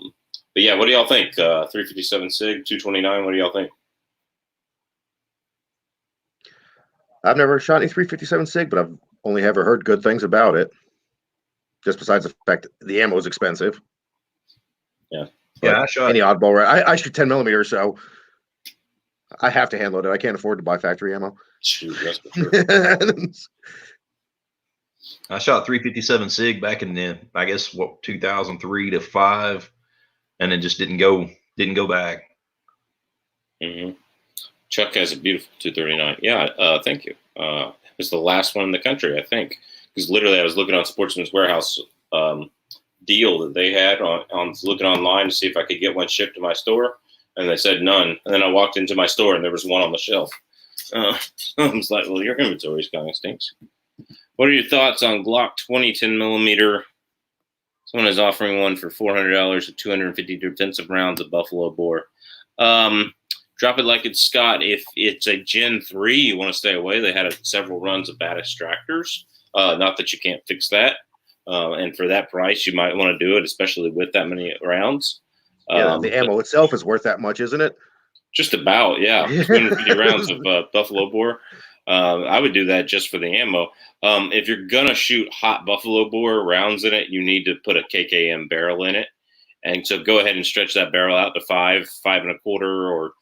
yeah, what do y'all think? 357 SIG, 229. What do y'all think? I've never shot any 357 SIG, but I've only ever heard good things about it. Just besides the fact that the ammo is expensive. Yeah. But I shot any oddball. I shoot 10 millimeters, so I have to hand load it. I can't afford to buy factory ammo. Shoot, that's for sure. I shot 357 SIG back in 2003 to 5, and then just didn't go back. Mm-hmm. Chuck has a beautiful 239. Yeah, thank you. It was the last one in the country, I think, because literally I was looking on Sportsman's Warehouse deal that they had on looking online to see if I could get one shipped to my store, and they said none. And then I walked into my store and there was one on the shelf. I was like, well, your inventory kind of stinks. What are your thoughts on Glock 20 10 millimeter? Someone is offering one for $400 with 250 defensive rounds of Buffalo Bore. Drop it like it's Scott. If it's a Gen 3, you want to stay away. They had several runs of bad extractors. Not that you can't fix that. And for that price, you might want to do it, especially with that many rounds. Yeah, the ammo itself is worth that much, isn't it? Just about, yeah. 250 rounds of buffalo bore. I would do that just for the ammo. If you're gonna shoot hot buffalo bore rounds in it, you need to put a KKM barrel in it, and so go ahead and stretch that barrel out to 5 1/4, or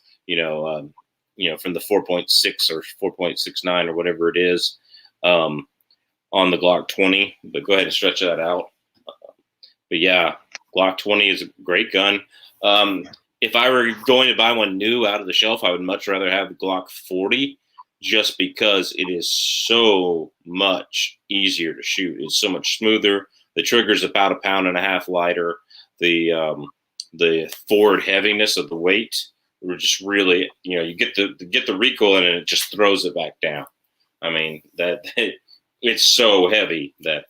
from the 4.6 or 4.69 or whatever it is on the Glock 20. But go ahead and stretch that out. But yeah, Glock 20 is a great gun. If I were going to buy one new out of the shelf, I would much rather have the Glock 40, just because it is so much easier to shoot. It's so much smoother. The trigger's about 1.5 pounds lighter. The forward heaviness of the weight, we're just really, you get the recoil in it, and it just throws it back down. I mean, it's so heavy that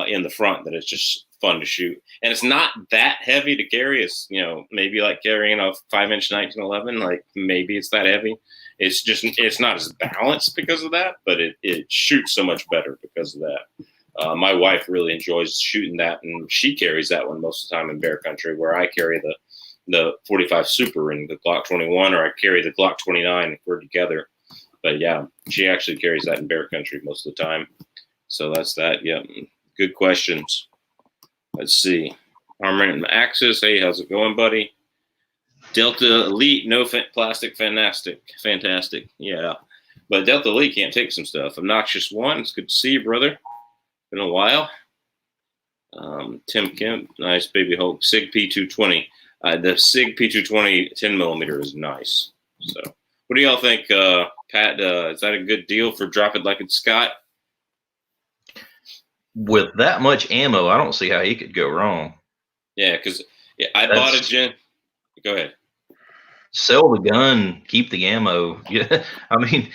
in the front that it's just fun to shoot. And it's not that heavy to carry. It's, maybe like carrying a 5-inch 1911, like maybe it's that heavy. It's not as balanced because of that, but it shoots so much better because of that. My wife really enjoys shooting that, and she carries that one most of the time in bear country, where I carry the 45 Super and the Glock 21, or I carry the Glock 29 if we're together. But yeah, she actually carries that in bear country most of the time. So that's that. Yeah, good questions. Let's see. Armament and Axis. Hey, how's it going, buddy? Delta Elite, no plastic, fantastic. Yeah, but Delta Elite can't take some stuff. Obnoxious One, it's good to see you, brother. Been a while. Tim Kemp, nice baby Hulk. Sig P220. The Sig P220 10mm is nice. So, what do y'all think, Pat? Is that a good deal for Drop It Like It's Scott? With that much ammo, I don't see how he could go wrong. Yeah, because I bought a gen. Go ahead. Sell the gun, keep the ammo. Yeah, I mean,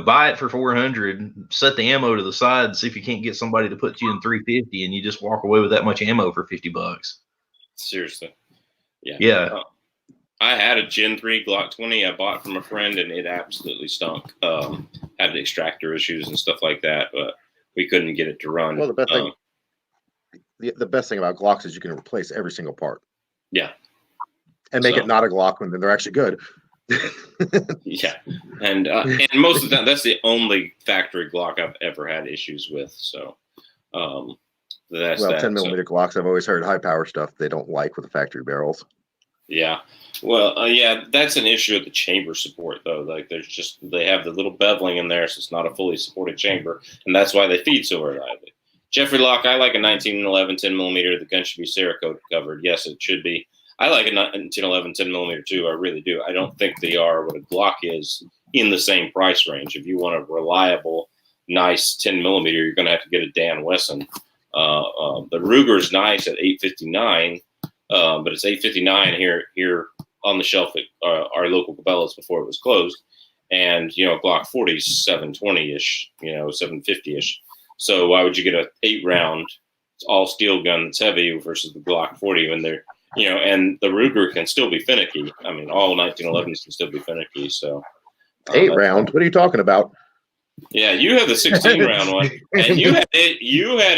buy it for $400, set the ammo to the side, see if you can't get somebody to put you in $350, and you just walk away with that much ammo for $50. Seriously. Yeah. Yeah. I had a Gen 3 Glock 20 I bought from a friend, and it absolutely stunk. Had extractor issues and stuff like that, but we couldn't get it to run. Well, the best thing about Glocks is you can replace every single part. Yeah. And make it not a Glock when they're actually good. Yeah. And most of the time, that's the only factory Glock I've ever had issues with. So that's 10mm Glocks, I've always heard high power stuff they don't like with the factory barrels. Yeah. Well, yeah, that's an issue with the chamber support, though. Like, they have the little beveling in there, so it's not a fully supported chamber, and that's why they feed so reliably. Jeffrey Locke, I like a 1911 10mm. The gun should be Cerakote covered. Yes, it should be. I like a 1911 10mm too. I really do. I don't think they are what a Glock is in the same price range. If you want a reliable, nice 10mm, you're going to have to get a Dan Wesson. The Ruger's nice at $859. But it's $859 here on the shelf at our local Cabela's before it was closed, and Glock 40 is $720-ish, $750-ish. So why would you get a 8-round, all steel gun that's heavy versus the Glock 40 when they're and the Ruger can still be finicky. I mean, all 1911s can still be finicky. So 8-round? What are you talking about? Yeah, you have the 16-round one, and you had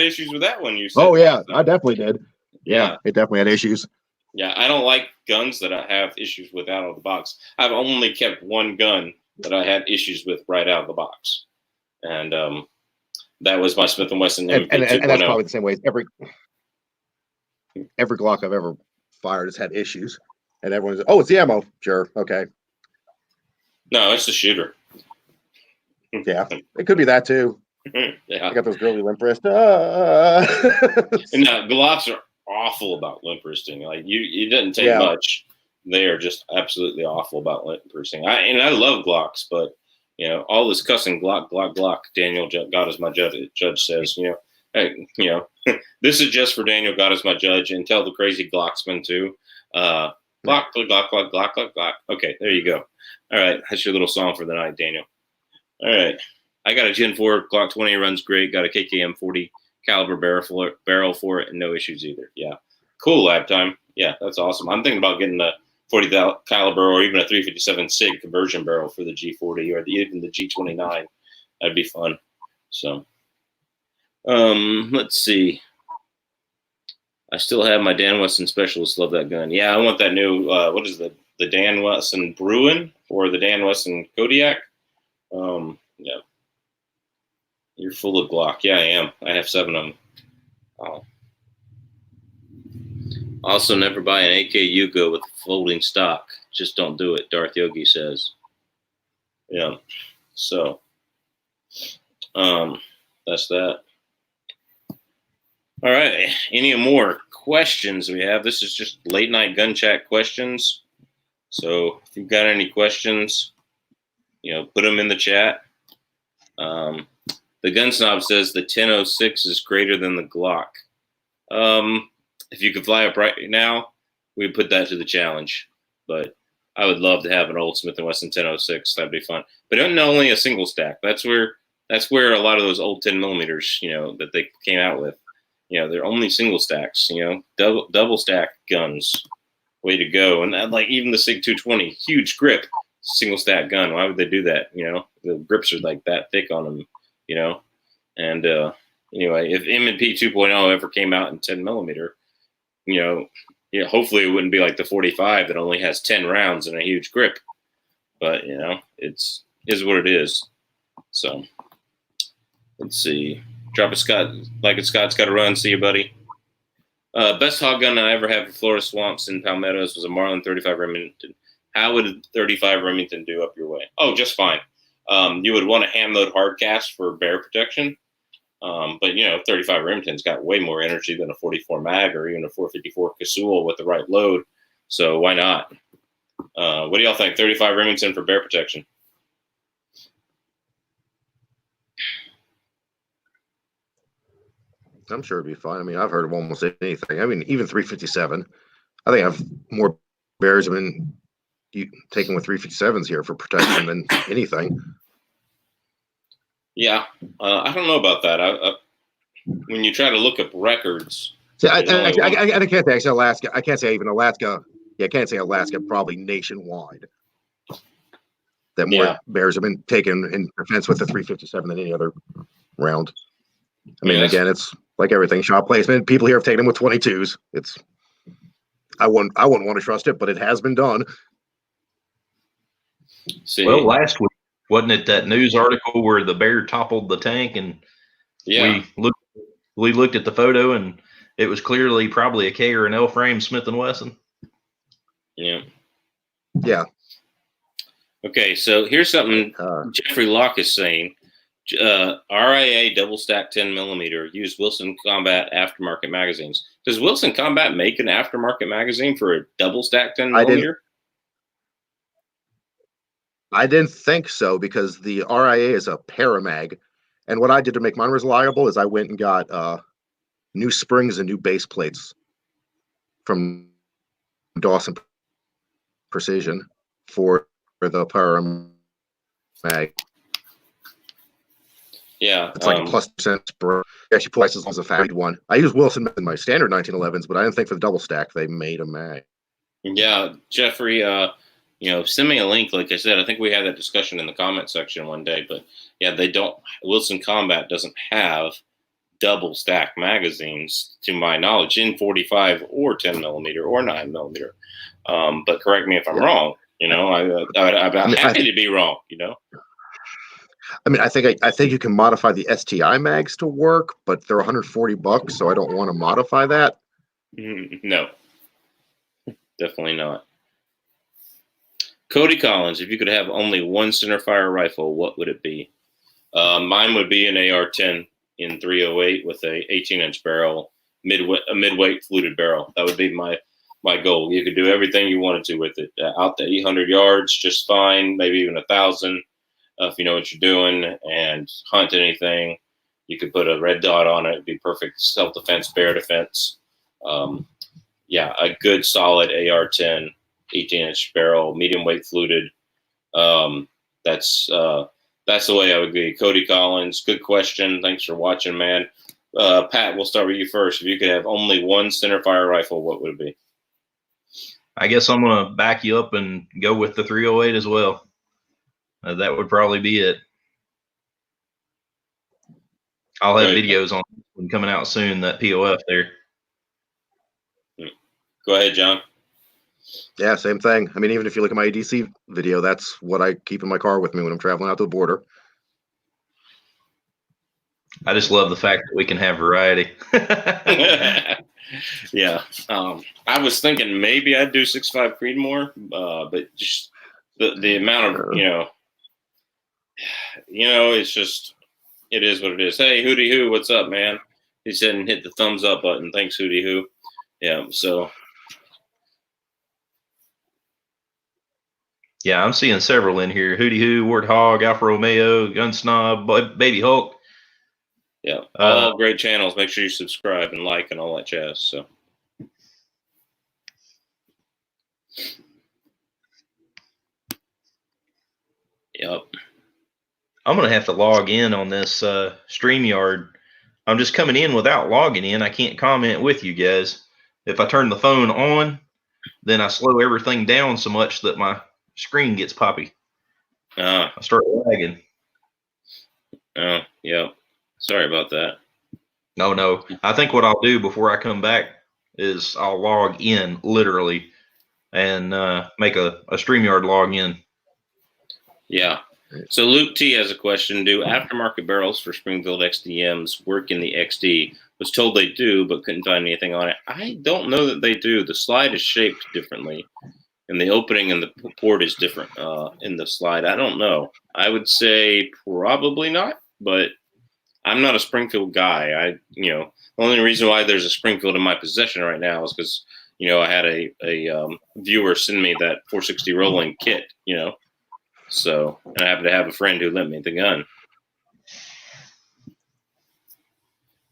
issues with that one. You said. Oh yeah, I definitely did. Yeah, it definitely had issues. Yeah, I don't like guns that I have issues with out of the box. I've only kept one gun that I had issues with right out of the box, and that was my Smith & Wesson MP2.0. And that's probably the same way as every Glock I've ever fired has had issues, and everyone's it's the ammo. Sure, okay. No, it's the shooter. Yeah, it could be that too. Yeah, I got those girly limp wrists. And Glocks are awful about limp wristing. Like it doesn't take much. They are just absolutely awful about limp wristing. I love Glocks, but all this cussing Glock. Daniel God is my judge says, hey, this is just for Daniel God is my judge, and tell the crazy Glocksman too. Glock. Okay, there you go. All right, that's your little song for the night, Daniel. All right, I got a Gen 4 Glock 20, runs great. Got a KKM 40 caliber barrel for it, and no issues either. Yeah, cool. Lab time. Yeah, that's awesome. I'm thinking about getting a 40 caliber or even a 357 SIG conversion barrel for the G40 or even the G29. That'd be fun. So Let's see. I still have my Dan Wesson Specialist. Love that gun. Yeah, I want that new. What is the Dan Wesson Bruin or the Dan Wesson Kodiak? Yeah. You're full of Glock. Yeah, I am. I have 7 of them. Also, never buy an AK Yugo with folding stock. Just don't do it, Darth Yogi says. Yeah. So, that's that. All right. Any more questions we have? This is just late night gun chat questions. So if you've got any questions, put them in the chat. The Gun Snob says the 1006 is greater than the Glock. If you could fly up right now, we'd put that to the challenge. But I would love to have an old Smith & Wesson 1006. That'd be fun. But only a single stack. That's where a lot of those old 10 millimeters, that they came out with. They're only single stacks. Double stack guns. Way to go. And that, like, even the SIG 220, huge grip, single stack gun. Why would they do that? The grips are like that thick on them. And anyway, if M&P 2.0 ever came out in 10 millimeter, hopefully it wouldn't be like the 45 that only has 10 rounds and a huge grip. But it's what it is. So let's see. Drop a Scott, like it, Scott's got to run. See you, buddy. Best hog gun I ever had for Florida swamps in Palmettos was a Marlin 35 Remington. How would a 35 Remington do up your way? Oh, just fine. You would want a hand load hard cast for bear protection. But 35 Remington's got way more energy than a 44 mag or even a 454 Casull with the right load. So why not? What do y'all think? 35 Remington for bear protection? I'm sure it'd be fine. I mean, I've heard of almost anything. I mean, even 357. I think I have more bears taken with 357s here for protection than anything. Yeah, I don't know about that. When you try to look up records, see, I can't say Alaska. I can't say even Alaska. Yeah, I can't say Alaska. Probably nationwide, that more bears have been taken in defense with the 357 than any other round. I mean, again, it's like everything, shot placement. People here have taken them with 22s. I wouldn't want to trust it, but it has been done. See, well, last week, wasn't it that news article where the bear toppled the tank, and we looked at the photo, and it was clearly probably a K or an L frame Smith & Wesson. Yeah. Yeah. Okay, so here's something Jeffrey Locke is saying. RIA double stack 10 millimeter use Wilson Combat aftermarket magazines. Does Wilson Combat make an aftermarket magazine for a double stack 10 millimeter? I didn't think so, because the RIA is a paramag, and what I did to make mine reliable is I went and got new springs and new base plates from Dawson Precision for the paramag. Yeah, it's like a +% spring. Actually, prices as a factory one. I use Wilson in my standard 1911s, but I didn't think for the double stack they made a mag. Yeah, Jeffrey, send me a link. Like I said, I think we had that discussion in the comment section one day. But yeah, they don't. Wilson Combat doesn't have double stack magazines, to my knowledge, in 45 or 10 millimeter or 9 millimeter. But correct me if I'm wrong. I'm happy to be wrong. I mean, I think you can modify the STI mags to work, but they're $140, so I don't want to modify that. No, definitely not. Cody Collins, if you could have only one centerfire rifle, what would it be? Mine would be an AR-10 in 308 with a 18-inch barrel, a midweight fluted barrel. That would be my goal. You could do everything you wanted to with it. Out to 800 yards, just fine. Maybe even 1,000. If you know what you're doing, and hunt anything, you could put a red dot on it. It'd be perfect self-defense, bear defense. A good solid AR-10, 18-inch barrel, medium weight fluted. That's the way I would be. Cody Collins, good question. Thanks for watching, man. Pat, we'll start with you first. If you could have only one centerfire rifle, what would it be? I guess I'm going to back you up and go with the 308 as well. That would probably be it. I'll have videos on coming out soon. That POF there. Go ahead, John. Yeah, same thing. I mean, even if you look at my ADC video, that's what I keep in my car with me when I'm traveling out to the border. I just love the fact that we can have variety. Yeah. I was thinking maybe I'd do 6.5 Creedmoor, but just the amount of, it's just, it is what it is. Hey, Hootie Hoo, what's up, man? He said and hit the thumbs up button. Thanks, Hootie Hoo. Yeah, so. Yeah, I'm seeing several in here. Hootie Hoo, Warthog, Alfa Romeo, Gun Snob, Baby Hulk. Yeah, all great channels. Make sure you subscribe and like and all that jazz. So. Yep. I'm going to have to log in on this StreamYard. I'm just coming in without logging in. I can't comment with you guys. If I turn the phone on, then I slow everything down so much that my screen gets poppy. I start lagging. Oh, yeah. Sorry about that. No. I think what I'll do before I come back is I'll log in literally and make a StreamYard login. Yeah. So Luke T has a question. Do aftermarket barrels for Springfield XDMs work in the XD? Was told they do, but couldn't find anything on it. I don't know that they do. The slide is shaped differently, and the opening and the port is different in the slide. I don't know. I would say probably not, but I'm not a Springfield guy. The only reason why there's a Springfield in my possession right now is because, I had a viewer send me that 460 rolling kit, So, and I happen to have a friend who lent me the gun.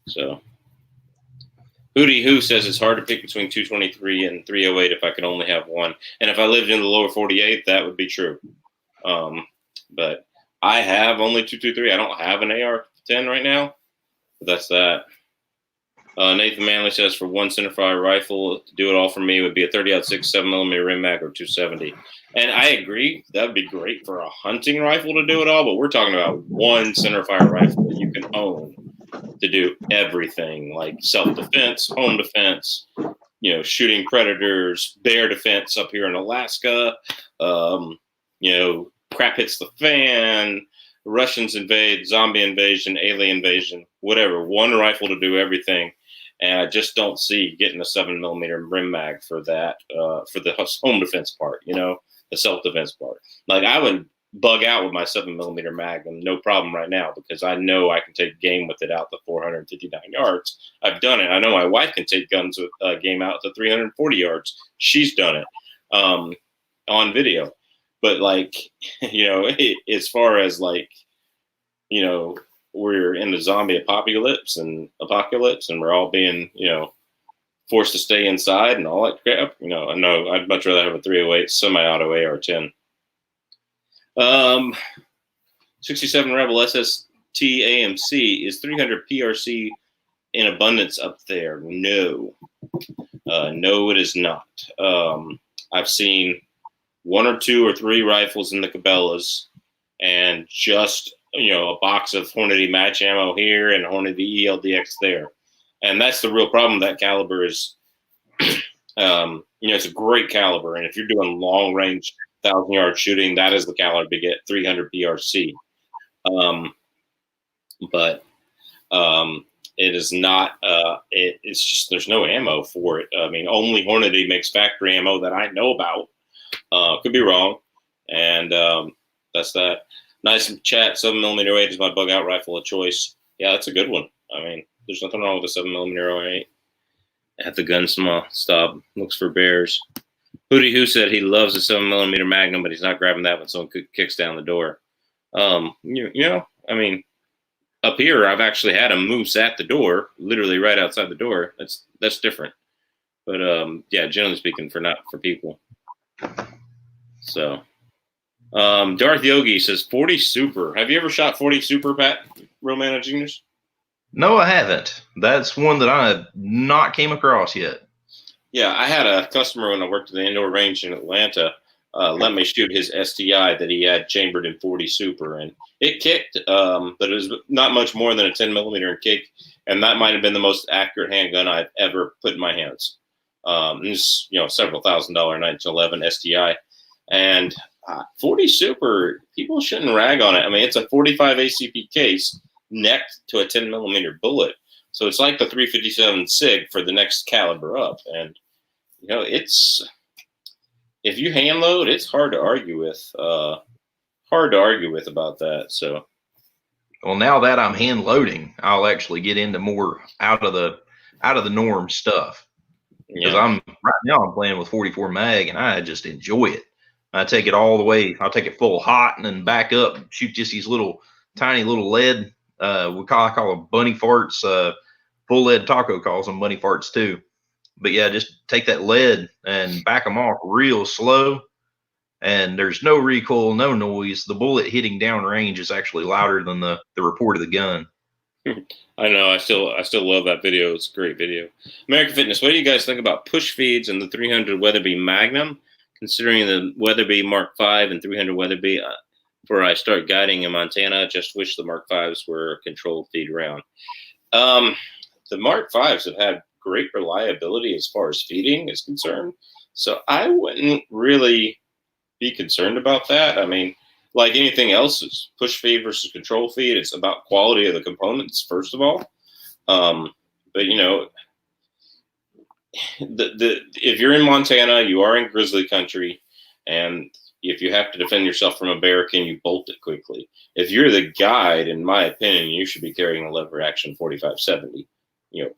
So, Hootie Who says it's hard to pick between 223 and 308 if I could only have one. And if I lived in the lower 48, that would be true. But I have only 223. I don't have an AR-10 right now. But that's that. Nathan Manley says for one centerfire rifle, to do it all for me would be a 30-06 7mm rim mag or 270. And I agree, that would be great for a hunting rifle to do it all, but we're talking about one centerfire rifle that you can own to do everything, like self-defense, home defense, shooting predators, bear defense up here in Alaska, crap hits the fan, Russians invade, zombie invasion, alien invasion, whatever. One rifle to do everything. And I just don't see getting a 7mm rim mag for that, for the home defense part, the self-defense part. Like, I would bug out with my 7mm Magnum, no problem right now, because I know I can take game with it out to 459 yards. I've done it. I know my wife can take guns with game out to 340 yards. She's done it on video. But, as far as, we're in the zombie apocalypse and we're all being, forced to stay inside and all that crap. I know I'd much rather have a 308 semi-auto AR-10. 67 Rebel SST AMC is 300 PRC in abundance up there. No, it is not. I've seen 1 or 2 or 3 rifles in the Cabela's and just, a box of Hornady match ammo here and Hornady ELDX there. And that's the real problem. That caliber is, it's a great caliber. And if you're doing long range 1,000-yard shooting, that is the caliber to get 300 PRC. But it is not, it's just, there's no ammo for it. I mean, only Hornady makes factory ammo that I know about. Could be wrong. And that's that. Nice chat. 7mm 08 is my bug out rifle of choice. Yeah, that's a good one. I mean, there's nothing wrong with a 7mm 08. At the gun stop, looks for bears. Hootie Who said he loves a 7mm Magnum, but he's not grabbing that when someone kicks down the door. I mean, up here, I've actually had a moose at the door, literally right outside the door. That's different. But yeah, generally speaking, not for people. So, Darth Yogi says 40 Super. Have you ever shot 40 Super, Pat? Real Man of Genius? No, I haven't. That's one that I have not came across yet. Yeah, I had a customer when I worked at the indoor range in Atlanta. let me shoot his STI that he had chambered in 40 Super, and it kicked, but it was not much more than a 10 millimeter in kick, and that might have been the most accurate handgun I've ever put in my hands. This, several $1,000 1911 STI, and 40 Super, people shouldn't rag on it. I mean, it's a 45 ACP case necked to a 10 millimeter bullet, so it's like the 357 SIG for the next caliber up, and it's. If you hand load, it's hard to argue with. About that. So, well, now that I'm hand loading, I'll actually get into more out of the norm stuff. Because I'm playing with 44 mag, and I just enjoy it. I take it all the way. I'll take it full hot and then back up, shoot just these little tiny little lead. I call them bunny farts. Full lead taco calls them bunny farts too. But yeah, just take that lead and back them off real slow, and there's no recoil, no noise. The bullet hitting downrange is actually louder than the report of the gun. I know. I still love that video. It's a great video. American Fitness, what do you guys think about push feeds and the 300 Weatherby Magnum, considering the Weatherby Mark V and 300 Weatherby? Before I start guiding in Montana, just wish the Mark Vs were a controlled feed round. The Mark Vs have had great reliability as far as feeding is concerned, so I wouldn't really be concerned about that. I mean, like anything else, it's push feed versus control feed. It's about quality of the components first of all. But if you're in Montana, you are in grizzly country, and if you have to defend yourself from a bear, can you bolt it quickly? If you're the guide, in my opinion, you should be carrying a lever action 4570.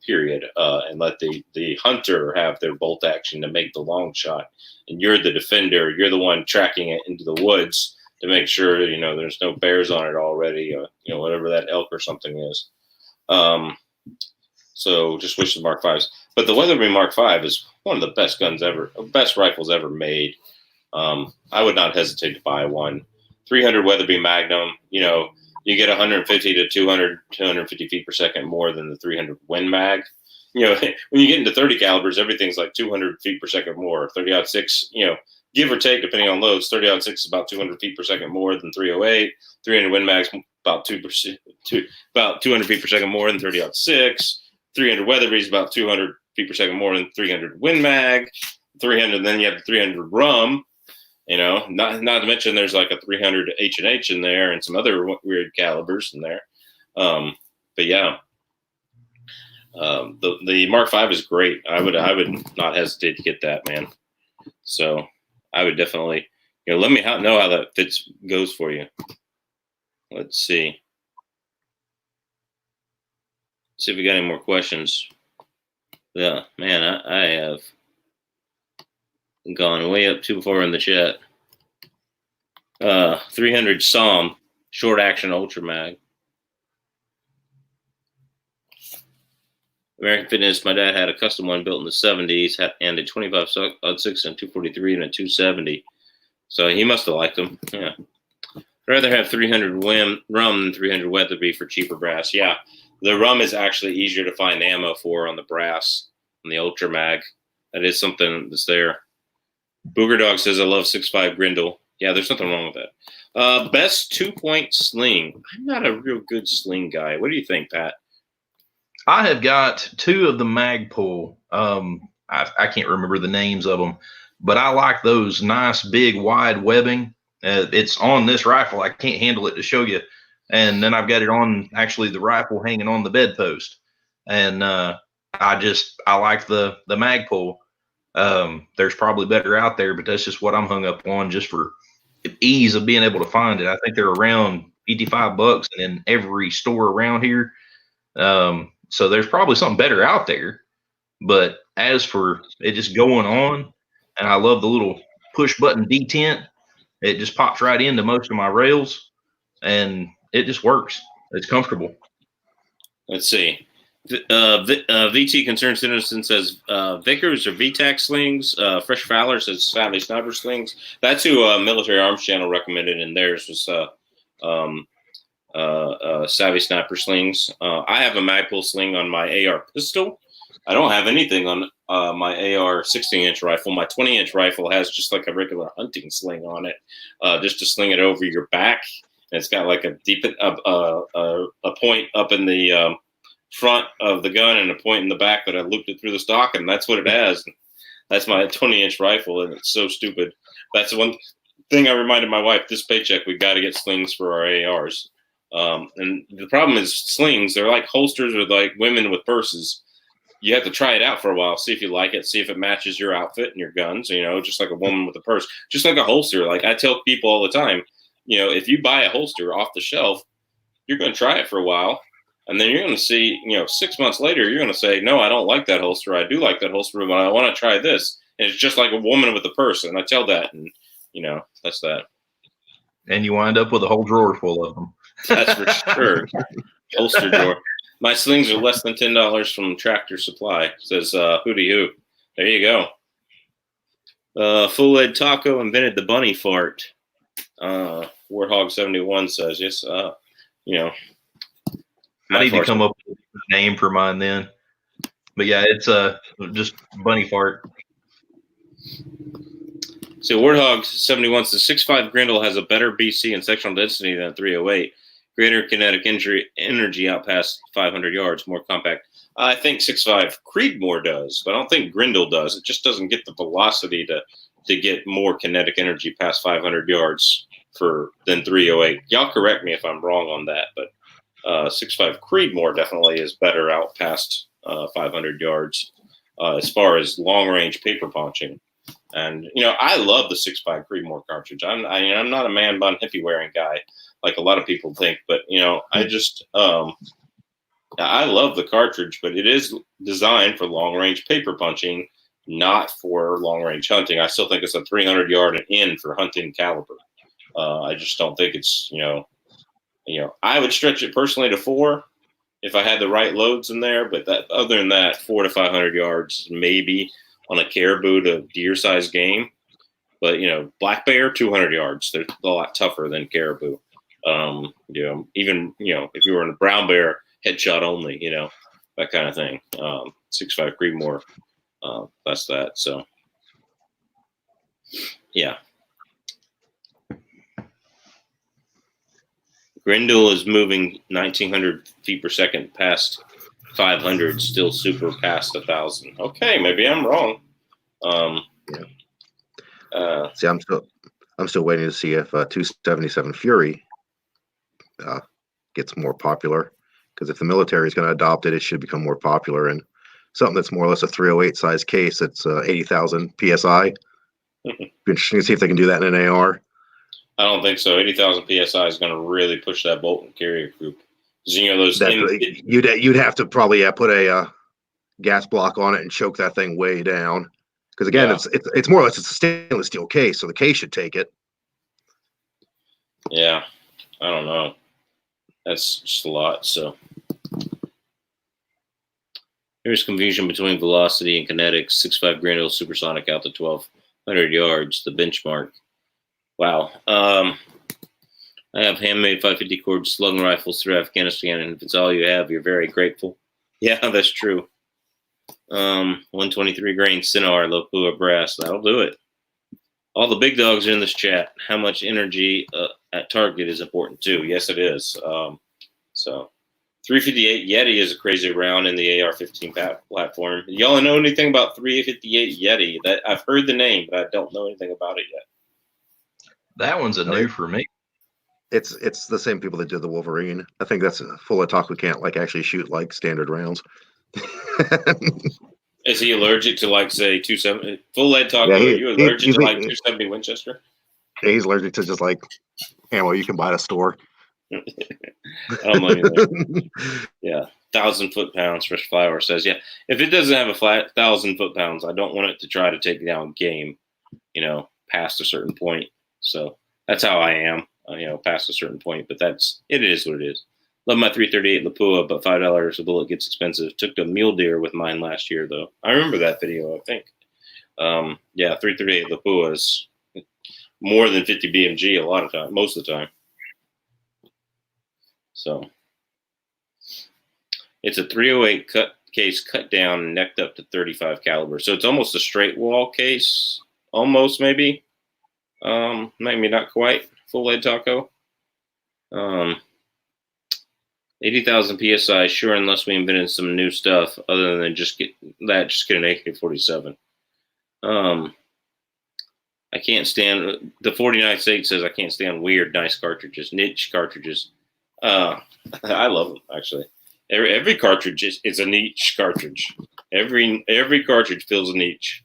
Period, and let the hunter have their bolt action to make the long shot, and you're the defender. You're the one tracking it into the woods to make sure there's no bears on it already. Whatever that elk or something is. So just wish the Mark Vs. But the Weatherby Mark V is one of the best guns ever, best rifles ever made. I would not hesitate to buy one. 300 Weatherby Magnum. You get 150 to 250 feet per second more than the 300 Win Mag. When you get into 30 calibers, everything's like 200 feet per second more. 30-06, give or take, depending on loads, 30-06 is about 200 feet per second more than 308. 300 Win Mag's about 200 feet per second more than 30-06. 300 Weatherby is about 200 feet per second more than 300 Win Mag. 300, then you have the 300 Rum. Not to mention there's like a 300 H&H in there and some other weird calibers in there. But yeah, the Mark V is great. I would not hesitate to get that, man. So I would definitely, let me know how that goes for you. Let's see. See if we got any more questions. Yeah, man, I have gone way up too far in the chat. 300 SOM, short action ultra mag. American Fitness, my dad had a custom one built in the 70s and a 25-06 and 243 and a 270. So he must have liked them. Yeah. I'd rather have 300 Rum than 300 Weatherby for cheaper brass. Yeah. The Rum is actually easier to find ammo for on the brass, on the ultra mag. That is something that's there. Booger Dog says, I love 6.5 Grindle. Yeah, there's nothing wrong with that. Best 2-point sling. I'm not a real good sling guy. What do you think, Pat? I have got two of the Magpul. I can't remember the names of them, but I like those nice, big, wide webbing. It's on this rifle. I can't handle it to show you. And then I've got it on actually the rifle hanging on the bedpost. And I like the Magpul. There's probably better out there, but that's just what I'm hung up on, just for ease of being able to find it. I think they're around $55 and in every store around here. So there's probably something better out there. But as for it just going on, and I love the little push button detent, it just pops right into most of my rails, and it just works. It's comfortable. Let's see. VT Concerned Citizen says Vickers or VTAC slings. Fresh Fowler says Savvy Sniper slings. That's who Military Arms Channel recommended, and theirs was Savvy Sniper slings. I have a Magpul sling on my AR pistol. I don't have anything on my AR 16-inch rifle. My 20-inch rifle has just like a regular hunting sling on it, just to sling it over your back. And it's got like a deep a point up in the front of the gun and a point in the back that I looped it through the stock, and that's what it has. That's my 20-inch rifle, and it's so stupid. That's one thing I reminded my wife, this paycheck, we got to get slings for our ARs. And the problem is slings, they're like holsters or like women with purses. You have to try it out for a while, see if you like it, see if it matches your outfit and your guns, you know, just like a woman with a purse, just like a holster. Like I tell people all the time, you know, if you buy a holster off the shelf, you're going to try it for a while. And then you're going to see, you know, 6 months later, you're going to say, no, I don't like that holster. I do like that holster, but I want to try this. And it's just like a woman with a purse. And I tell that, and, you know, that's that. And you wind up with a whole drawer full of them. That's for sure. Holster drawer. My slings are less than $10 from Tractor Supply, says Hootie Hoo. There you go. Full Ed Taco invented the bunny fart. Warthog71 says, yes, you know. I need to come up with a name for mine then. But yeah, it's just bunny fart. So Warthog71 says 6.5 Grendel has a better BC and sectional density than 308. Greater kinetic energy out past 500 yards, more compact. I think 6.5 Creedmoor does, but I don't think Grendel does. It just doesn't get the velocity to get more kinetic energy past 500 yards than 308. Y'all correct me if I'm wrong on that, but 6.5 Creedmoor definitely is better out past 500 yards as far as long-range paper punching. And, you know, I love the 6.5 Creedmoor cartridge. I'm not a man bun hippie wearing guy like a lot of people think, but, you know, I just I love the cartridge, but it is designed for long-range paper punching, not for long-range hunting. I still think it's a 300-yard and in for hunting caliber. I just don't think it's, you know, I would stretch it personally to 4 if I had the right loads in there. But that, other than that, 400 to 500 yards, maybe on a caribou to deer-sized game. But, you know, black bear, 200 yards. They're a lot tougher than caribou. You know, even, you know, if you were in a brown bear, headshot only, you know, that kind of thing. 6.5 Creedmoor, that's that. So, yeah. Grendel is moving 1,900 feet per second past 500, still super past 1,000. Okay, maybe I'm wrong. See, I'm still waiting to see if 277 Fury gets more popular, because if the military is going to adopt it, it should become more popular. And something that's more or less a 308 size case, it's 80,000 psi. Interesting to see if they can do that in an AR. I don't think so. 80,000 psi is going to really push that bolt and carrier group. You know, those you'd have to probably put a gas block on it and choke that thing way down. Because again, it's more or less it's a stainless steel case, so the case should take it. Yeah, I don't know. That's just a lot. So here's confusion between velocity and kinetics. 6.5 Grendel supersonic out to 1,200 yards, the benchmark. Wow. I have handmade 550 cord slug rifles through Afghanistan, and if it's all you have, you're very grateful. Yeah, that's true. 123 grain Sinar, Lopua brass. That'll do it. All the big dogs are in this chat. How much energy at target is important too. Yes, it is. So 358 Yeti is a crazy round in the AR-15 platform. Y'all know anything about 358 Yeti? That I've heard the name, but I don't know anything about it yet. That one's a new for me. It's the same people that did the Wolverine. I think that's full of talk. We can't like actually shoot like standard rounds. Is he allergic to like say 270? Full lead talk. Yeah, are you allergic to like 270 Winchester? Yeah, he's allergic to just like ammo you can buy at a store. I don't know anything. Yeah, 1,000 foot-pounds. Fresh Flower says, yeah. If it doesn't have a flat 1,000 foot-pounds, I don't want it to try to take down game. You know, past a certain point. So that's how I am. You know, past a certain point. But it is what it is. Love my 338 Lapua, but $5 a bullet gets expensive. Took a mule deer with mine last year, though. I remember that video, I think. Yeah, 338 Lapua is more than 50 BMG a lot of time, most of the time. So it's a 308 cut case cut down and necked up to 35 caliber. So it's almost a straight wall case, almost maybe. Maybe not quite full lead taco. 80,000 psi, sure, unless we invented some new stuff other than just get an AK-47. I can't stand the 49th State says I can't stand weird, nice cartridges, niche cartridges. I love them actually. Every cartridge is a niche cartridge. Every cartridge fills a niche.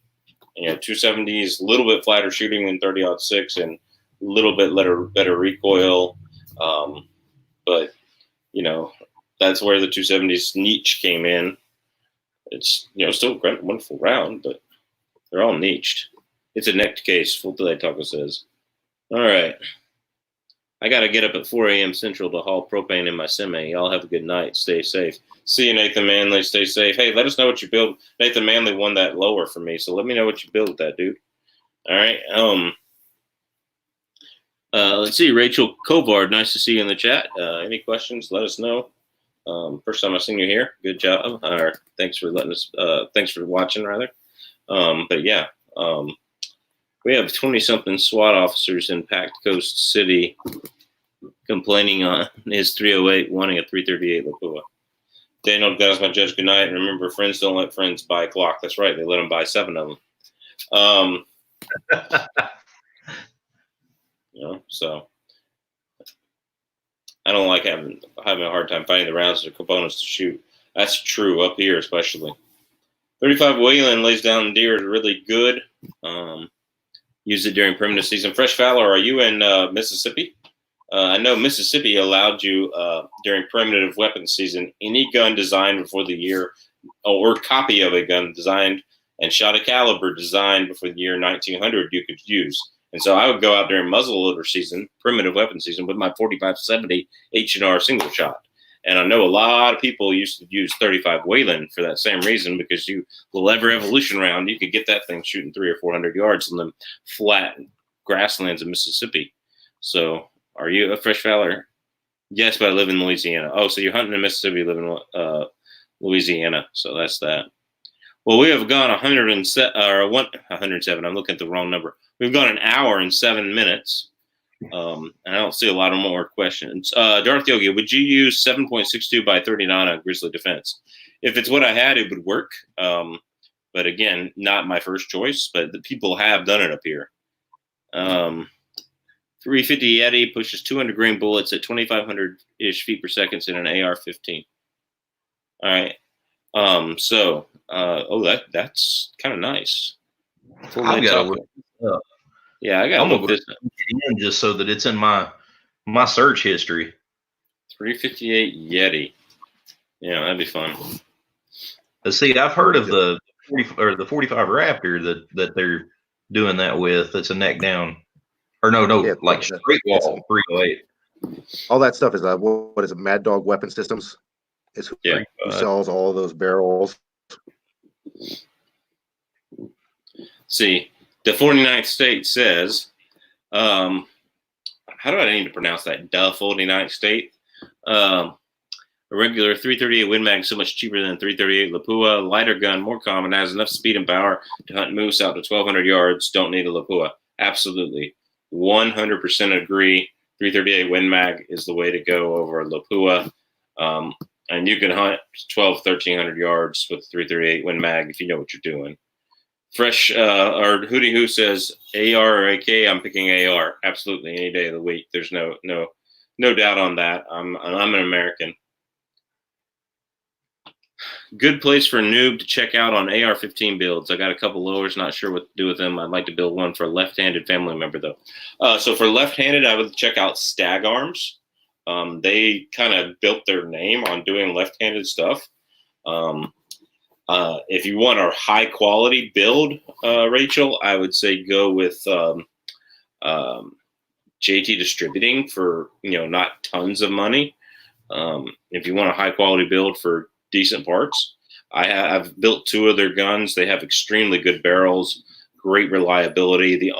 270 is a little bit flatter shooting than 30-06 and a little bit better recoil. But that's where the 270's niche came in. It's still a great, wonderful round, but they're all niched. It's a necked case, full delay taco says. All right. I got to get up at 4 a.m. Central to haul propane in my semi. Y'all have a good night. Stay safe. See you, Nathan Manley. Stay safe. Hey, let us know what you build. Nathan Manley won that lower for me, so let me know what you build with that, dude. All right. Let's see. Rachel Kovard, nice to see you in the chat. Any questions? Let us know. First time I've seen you here. Good job. Thanks for letting us. Thanks for watching, rather. But yeah. We have 20-something SWAT officers in Packed Coast City complaining on his 308 wanting a 338 Lapua. Daniel, guys, my judge, good night. And remember, friends don't let friends buy a Glock. That's right. They let them buy 7 of them. So I don't like having a hard time finding the rounds or components to shoot. That's true up here, especially. 35 Wayland lays down deer is really good. Use it during primitive season. Fresh Fowler, are you in Mississippi? I know Mississippi allowed you during primitive weapons season any gun designed before the year, or copy of a gun designed and shot a caliber designed before the year 1900 you could use. And so I would go out during muzzleloader season, primitive weapon season, with my 4570 H&R single shot. And I know a lot of people used to use 35 Wayland for that same reason, because the lever evolution round, you could get that thing shooting 300 or 400 yards in the flat grasslands of Mississippi. So are you a Fresh Fowler? Yes, but I live in Louisiana. Oh, so you're hunting in Mississippi, you live in Louisiana. So that's that. Well, we have gone 107. I'm looking at the wrong number. We've gone 1 hour and 7 minutes. And I don't see a lot of more questions. Darth Yogi, would you use 7.62 by 39 on Grizzly Defense? If it's what I had, it would work. But again, not my first choice, but the people have done it up here. 350 Yeti pushes 200 grain bullets at 2,500-ish feet per second in an AR-15. All right. That's kind of nice. I've got to look this up. Yeah, I got to look this up just so that it's in my search history. 358 Yeti. Yeah, that'd be fun. See, I've heard of the 45 Raptor that they're doing that with. That's a neck down, or no, like straight wall 308. All that stuff is what is it? Mad Dog Weapon Systems is who sells all of those barrels. See, the 49th State says, how do I need to pronounce that? 49th State. A regular 338 Win Mag is so much cheaper than 338 Lapua. Lighter gun, more common, has enough speed and power to hunt moose out to 1,200 yards. Don't need a Lapua. Absolutely. 100% agree. 338 Win Mag is the way to go over Lapua. And you can hunt 1,300 yards with 338 Win Mag if you know what you're doing. Fresh or Hootie Who says AR or AK. I'm picking AR. Absolutely, any day of the week. There's no doubt on that. I'm an American. Good place for a noob to check out on AR-15 builds. I got a couple lowers, not sure what to do with them. I'd like to build one for a left-handed family member though. So for left-handed, I would check out Stag Arms. They kind of built their name on doing left-handed stuff. If you want a high quality build, Rachel, I would say go with JT Distributing for not tons of money. If you want a high quality build for decent parts, I've built 2 of their guns. They have extremely good barrels, great reliability. The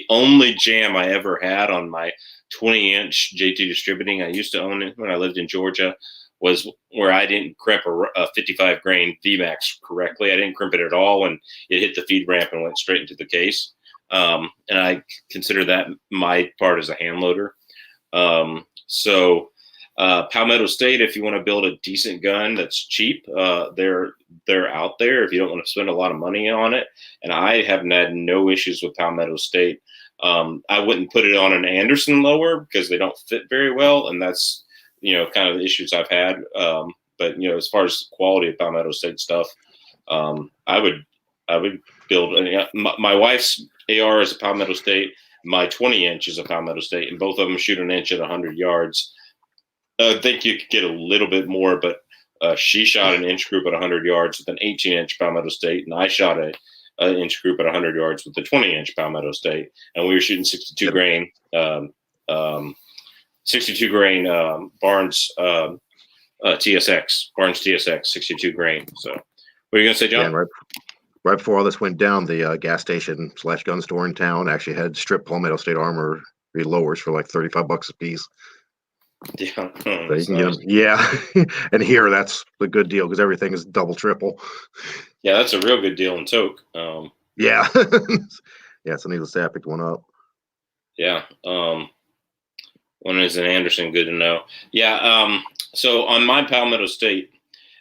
only jam I ever had on my 20-inch JT Distributing, I used to own it when I lived in Georgia, was where I didn't crimp a 55 grain VMAX correctly. I didn't crimp it at all, and it hit the feed ramp and went straight into the case. And I consider that my part as a hand loader. Palmetto State, if you want to build a decent gun that's cheap, they're out there if you don't want to spend a lot of money on it. And I have had no issues with Palmetto State. I wouldn't put it on an Anderson lower because they don't fit very well, and that's kind of the issues I've had. But as far as the quality of Palmetto State stuff, I would build. My wife's AR is a Palmetto State. My 20-inch is a Palmetto State, and both of them shoot an inch at 100 yards. I think you could get a little bit more, but she shot an inch group at 100 yards with an 18-inch Palmetto State, and I shot an inch group at 100 yards with the 20-inch Palmetto State, and we were shooting 62 grain, Barnes TSX, 62 grain. So, what are you gonna say, John? Yeah, right before all this went down, the gas station / gun store in town actually had stripped Palmetto State armor lowers for like $35 a piece. Yeah, so you can get them. Yeah, and here that's a good deal because everything is double, triple. Yeah, that's a real good deal in Toke. Yeah, yeah. So needless to say, I picked one up. Yeah, one is an Anderson. Good to know. Yeah. So on my Palmetto State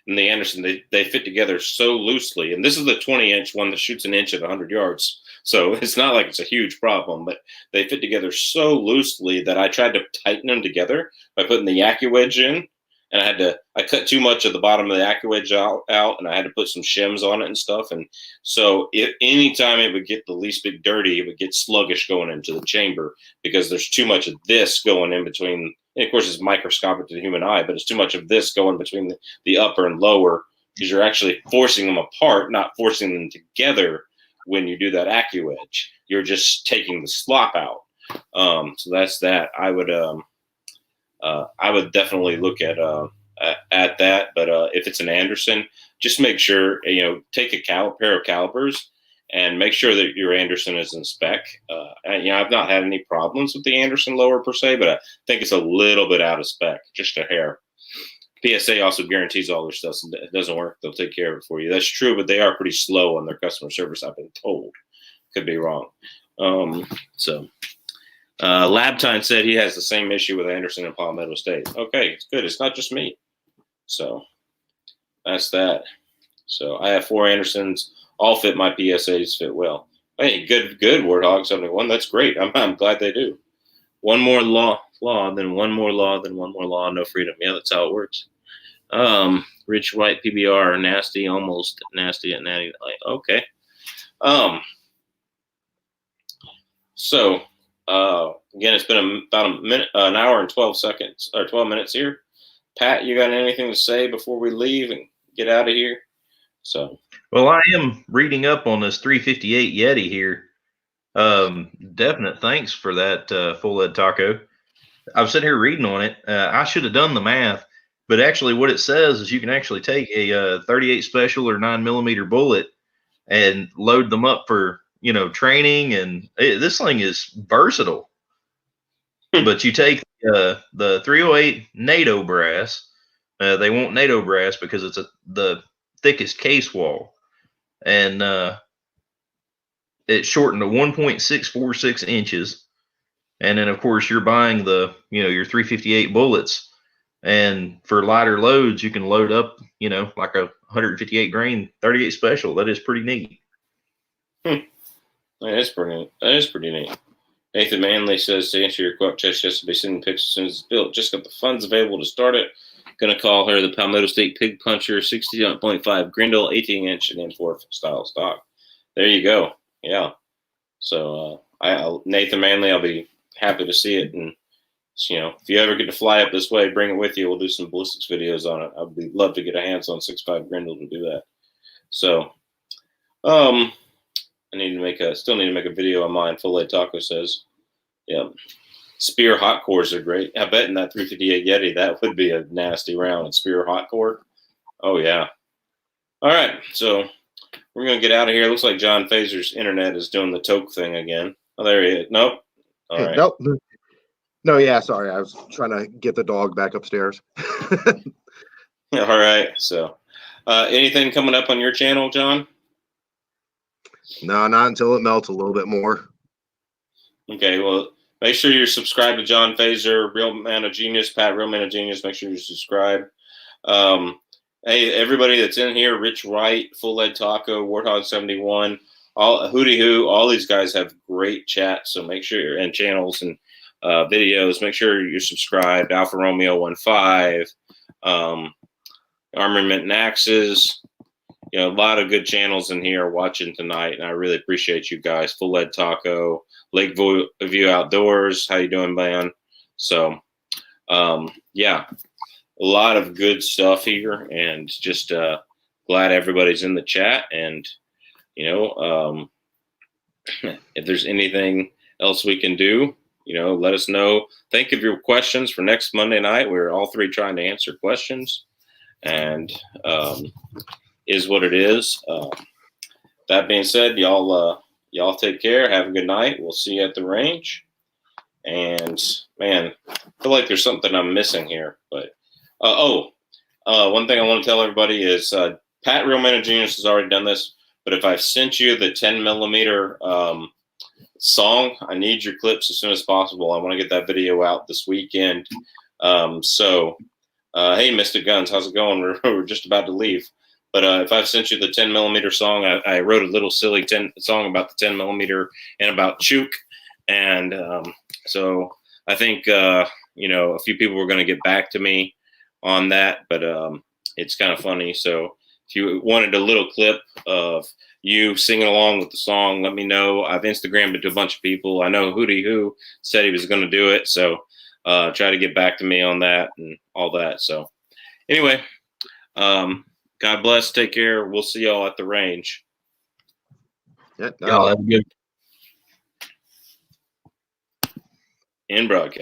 and the Anderson, they fit together so loosely, and this is the 20-inch one that shoots an inch at 100 yards. So it's not like it's a huge problem, but they fit together so loosely that I tried to tighten them together by putting the AccuWedge in, and I cut too much of the bottom of the AccuWedge out, and I had to put some shims on it and stuff. And so anytime it would get the least bit dirty, it would get sluggish going into the chamber because there's too much of this going in between. And of course, it's microscopic to the human eye, but it's too much of this going between the upper and lower because you're actually forcing them apart, not forcing them together. When you do that AccuWedge, you're just taking the slop out. So that's that. I would definitely look at that. But if it's an Anderson, just make sure take a pair of calipers and make sure that your Anderson is in spec. And I've not had any problems with the Anderson lower per se, but I think it's a little bit out of spec, just a hair. PSA also guarantees all their stuff. So if it doesn't work, they'll take care of it for you. That's true, but they are pretty slow on their customer service, I've been told. Could be wrong. Lab Time said he has the same issue with Anderson and Palmetto State. Okay, it's good. It's not just me. So that's that. So I have 4 Andersons. All fit my PSAs, fit well. Hey, good, Warthog 71. That's great. I'm glad they do. One more law, then one more law, then one more law, no freedom. Yeah, that's how it works. Rich White PBR, nasty, almost nasty at natty. Okay. So again, it's been about an hour and 12 seconds or 12 minutes here. Pat, you got anything to say before we leave and get out of here? So, well, I am reading up on this 358 Yeti here. Definite thanks for that, Full Ed Taco. I was sitting here reading on it. I should have done the math, but actually what it says is you can actually take a 38 special or 9mm bullet and load them up for, training. And this thing is versatile, but you take the 308 NATO brass. They want NATO brass because it's the thickest case wall. And, it's shortened to 1.646 inches. And then, of course, you're buying your 358 bullets. And for lighter loads, you can load up, like a 158 grain 38 special. That is pretty neat. That is pretty neat. Nathan Manley says, to answer your question, just to be sending pictures as soon as it's built. Just got the funds available to start it. Going to call her the Palmetto State Pig Puncher 60.5 Grindle 18-inch and M4 style stock. There you go. Yeah. So Nathan Manley, I'll be happy to see it. And, if you ever get to fly up this way, bring it with you. We'll do some ballistics videos on it. I'd love to get a hands on 6.5 Grindle to do that. So, I still need to make a video on mine. Full Ed Taco says, yeah. Spear hot cores are great. I bet in that 358 Yeti, that would be a nasty round. Spear hot core. Oh, yeah. All right. So we're going to get out of here. Looks like John Fazer's internet is doing the toke thing again. Oh, there he is. Nope. All right. Nope. No, yeah, sorry. I was trying to get the dog back upstairs. All right. So, anything coming up on your channel, John? No, not until it melts a little bit more. Okay. Well, make sure you're subscribed to John Phaser, Real Man of Genius, Pat, Real Man of Genius. Make sure you're subscribed. Hey, everybody that's in here, Rich Wright, Full Lead Taco, Warthog 71, all Hootie Hoo, all these guys have great chats. So make sure you're in channels and videos. Make sure you're subscribed. Alfa Romeo 15, Armament and Axes. You know, a lot of good channels in here watching tonight, and I really appreciate you guys. Full Lead Taco, Lake View Outdoors. How you doing, man? So, yeah. A lot of good stuff here, and just glad everybody's in the chat. And you know, if there's anything else we can do, you know, let us know. Think of your questions for next Monday night. We're all three trying to answer questions, and is what it is. That being said, y'all take care. Have a good night. We'll see you at the range. And man, I feel like there's something I'm missing here, but. One thing I want to tell everybody is Pat Real Man of Genius has already done this, but if I've sent you the 10mm song, I need your clips as soon as possible. I want to get that video out this weekend. Hey, Mystic Guns, how's it going? We're just about to leave. But if I've sent you the 10mm song, I wrote a little silly song about the 10mm and about Chook. And so I think, you know, a few people were going to get back to me on that, but it's kind of funny. So if you wanted a little clip of you singing along with the song, let me know. I've Instagrammed it to a bunch of people. I know Hootie Hoo said he was going to do it, so try to get back to me on that and all that. So anyway, God bless. Take care. We'll see y'all at the range. Yeah, Y'all have a good In broadcast.